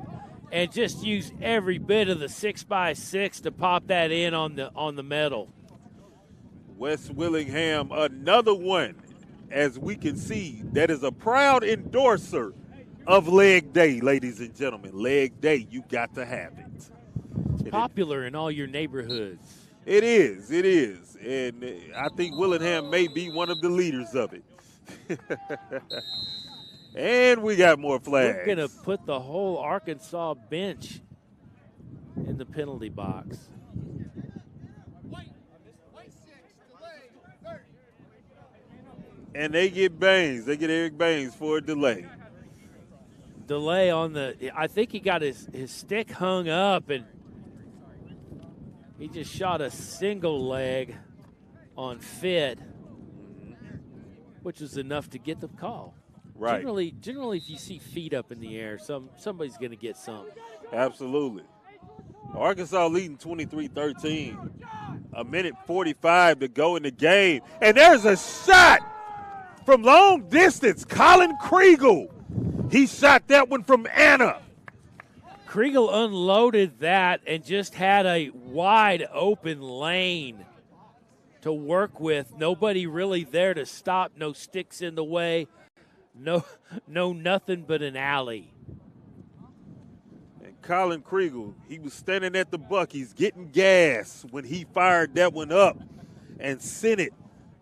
and just used every bit of the 6x6 to pop that in on the metal. Wes Willingham, another one, as we can see, that is a proud endorser of Leg Day, ladies and gentlemen. Leg Day, you got to have it. It's popular in all your neighborhoods. It is. And I think Willingham may be one of the leaders of it. And we got more flags. We're going to put the whole Arkansas bench in the penalty box. And they get Baines. They get Eric Baines for a delay. Delay on I think he got his stick hung up, and he just shot a single leg on Fit, which was enough to get the call. Right. Generally, if you see feet up in the air, somebody's going to get some. Absolutely. Arkansas leading 23-13. A minute 45 to go in the game. And there's a shot from long distance. Colin Kriegel. He shot that one from Anna. Kriegel unloaded that and just had a wide open lane to work with. Nobody really there to stop. No sticks in the way. No nothing but an alley. And Colin Kriegel, he was standing at the Buc-ee's getting gas when he fired that one up and sent it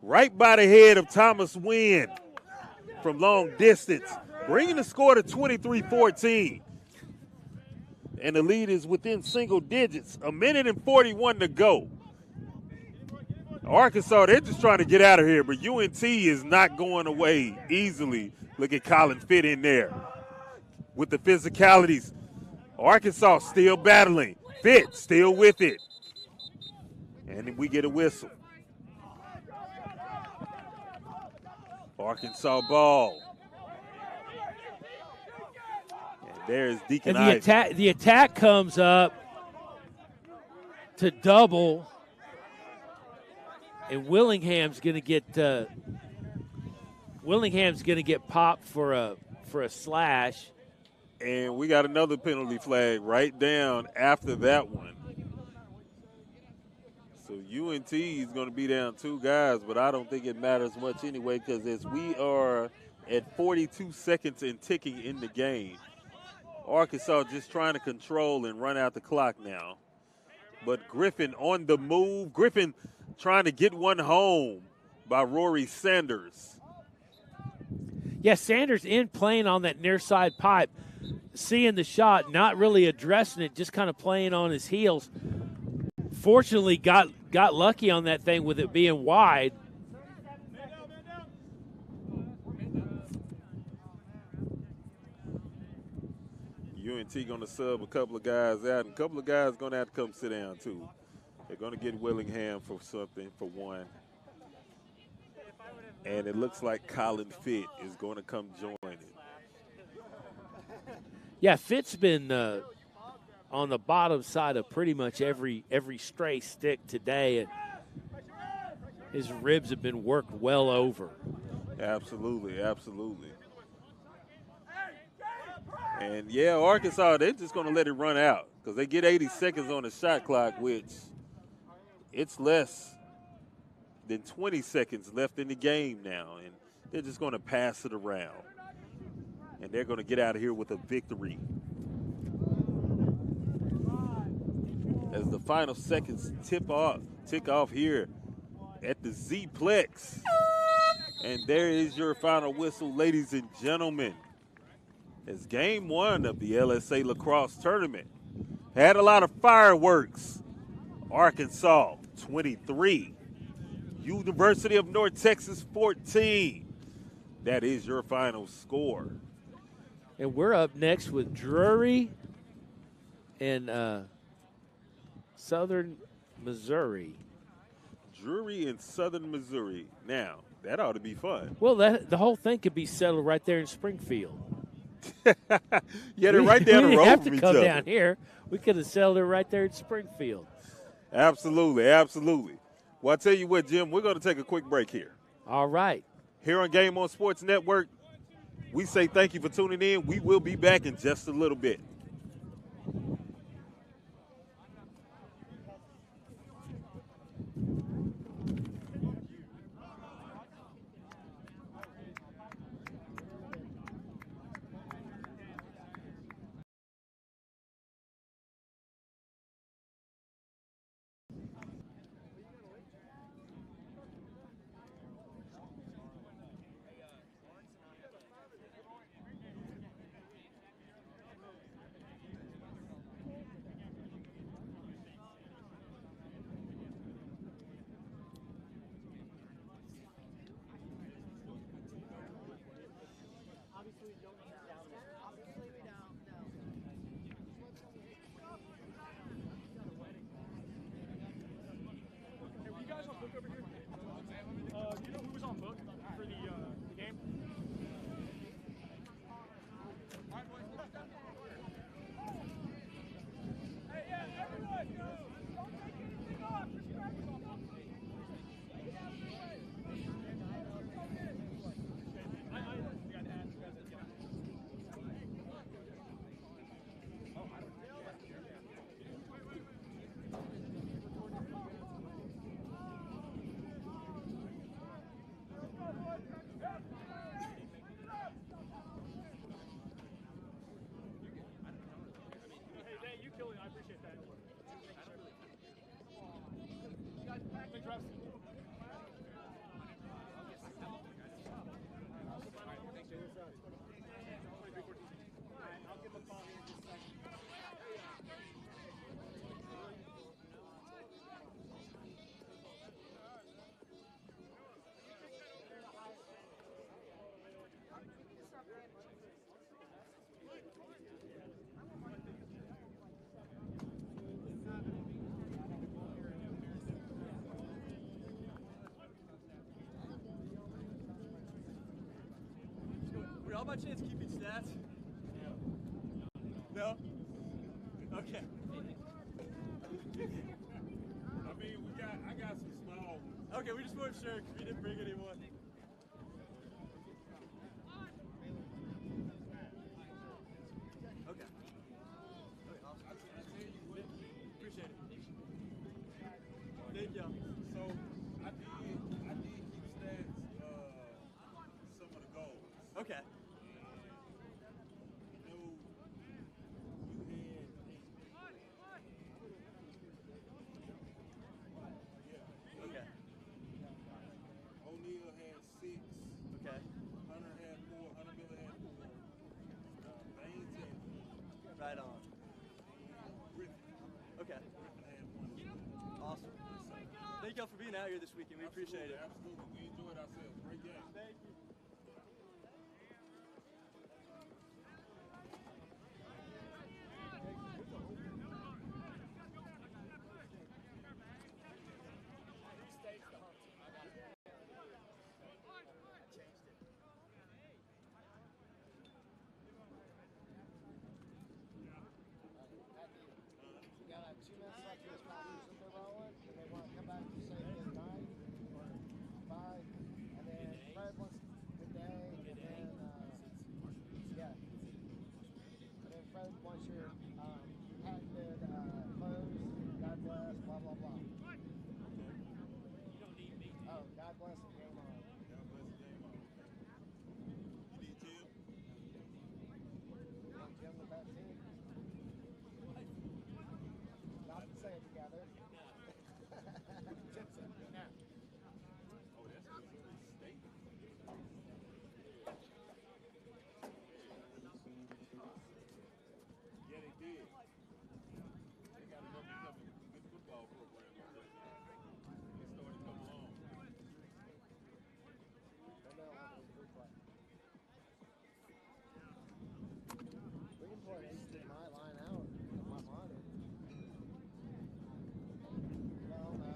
right by the head of Thomas Wynn from long distance, bringing the score to 23-14. And the lead is within single digits. A minute and 41 to go. Arkansas, they're just trying to get out of here, but UNT is not going away easily. Look at Colin Fit in there with the physicalities. Arkansas still battling. Fit still with it. And we get a whistle. Arkansas ball. And there's Deacon And the attack comes up to double. And Willingham's going to get popped for a slash. And we got another penalty flag right down after that one. So UNT is going to be down 2 guys, but I don't think it matters much anyway because as we are at 42 seconds and ticking in the game, Arkansas just trying to control and run out the clock now. But Griffin on the move. Griffin trying to get one home by Rory Sanders. Yeah, Sanders in playing on that near side pipe, seeing the shot, not really addressing it, just kind of playing on his heels. Fortunately, got lucky on that thing with it being wide. UNT going to sub a couple of guys out, and a couple of guys going to have to come sit down too. They're going to get Willingham for something, for one. And it looks like Colin Fitt is going to come join it. Yeah, Fitt's been on the bottom side of pretty much every stray stick today, and his ribs have been worked well over. Absolutely, absolutely. And, yeah, Arkansas, they're just going to let it run out because they get 80 seconds on the shot clock, which it's less than 20 seconds left in the game now, and they're just going to pass it around. And they're going to get out of here with a victory. As the final seconds tick off here at the Z-Plex. And there is your final whistle, ladies and gentlemen. As game 1 of the LSA lacrosse tournament had a lot of fireworks. Arkansas 23, University of North Texas 14. That is your final score. And we're up next with Drury and Southern Missouri. Drury in Southern Missouri. Now, that ought to be fun. Well, the whole thing could be settled right there in Springfield. Yeah, they're right down the road from each other. We didn't have to come down here. We could have settled it right there in Springfield. Absolutely, absolutely. Well, I tell you what, Jim, we're going to take a quick break here. All right. Here on Game On Sports Network, we say thank you for tuning in. We will be back in just a little bit. Y'all by chance keeping stats? No? Okay. I mean, I got some small ones. Okay, we just weren't sure because we didn't bring anyone. Okay. Okay, awesome. Appreciate it. Thank y'all. So I did keep stats, some of the goals. Okay. You know, Okay. O'Neal had 6. Okay. Hunter had 4. Hunter Miller had 4. Baines had 4. Right on. Griffin. Okay. Griffin had 1. Awesome. Thank y'all for being out here this weekend. We appreciate it. Absolutely. We enjoyed ourselves. Great game. Thank you. We got 2 minutes left in this practice that they're rolling, and they want to come back and say good night or bye, and then Fred wants good day, and then yeah, and then Fred wants your patented clothes, God bless, blah blah blah. Oh, God bless and game on. God bless the game on. You need Tim? Want Jim with that team? Not to say it together. Jimson, yeah. Oh, that's Missouri State. Yeah, they did. They got an up-and-coming good football program over there now. They started to come along. They know how to do play. We can play an HDMI line out of my monitor. Well, no.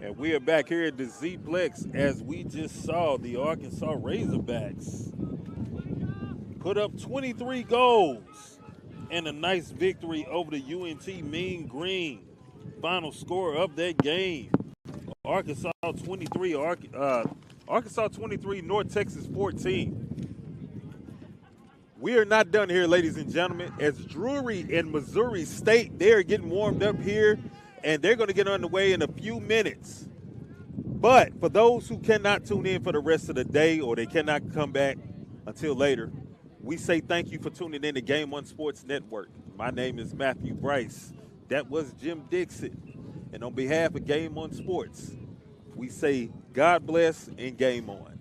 And we are back here at the Z-Plex as we just saw the Arkansas Razorbacks put up 23 goals and a nice victory over the UNT Mean Green. Final score of that game, Arkansas 23, Arkansas 23, North Texas 14. We are not done here, ladies and gentlemen, as Drury and Missouri State, they're getting warmed up here, and they're going to get underway in a few minutes. But for those who cannot tune in for the rest of the day or they cannot come back until later, we say thank you for tuning in to Game One Sports Network. My name is Matthew Bryce. That was Jim Dixon. And on behalf of Game One Sports, we say God bless and game on.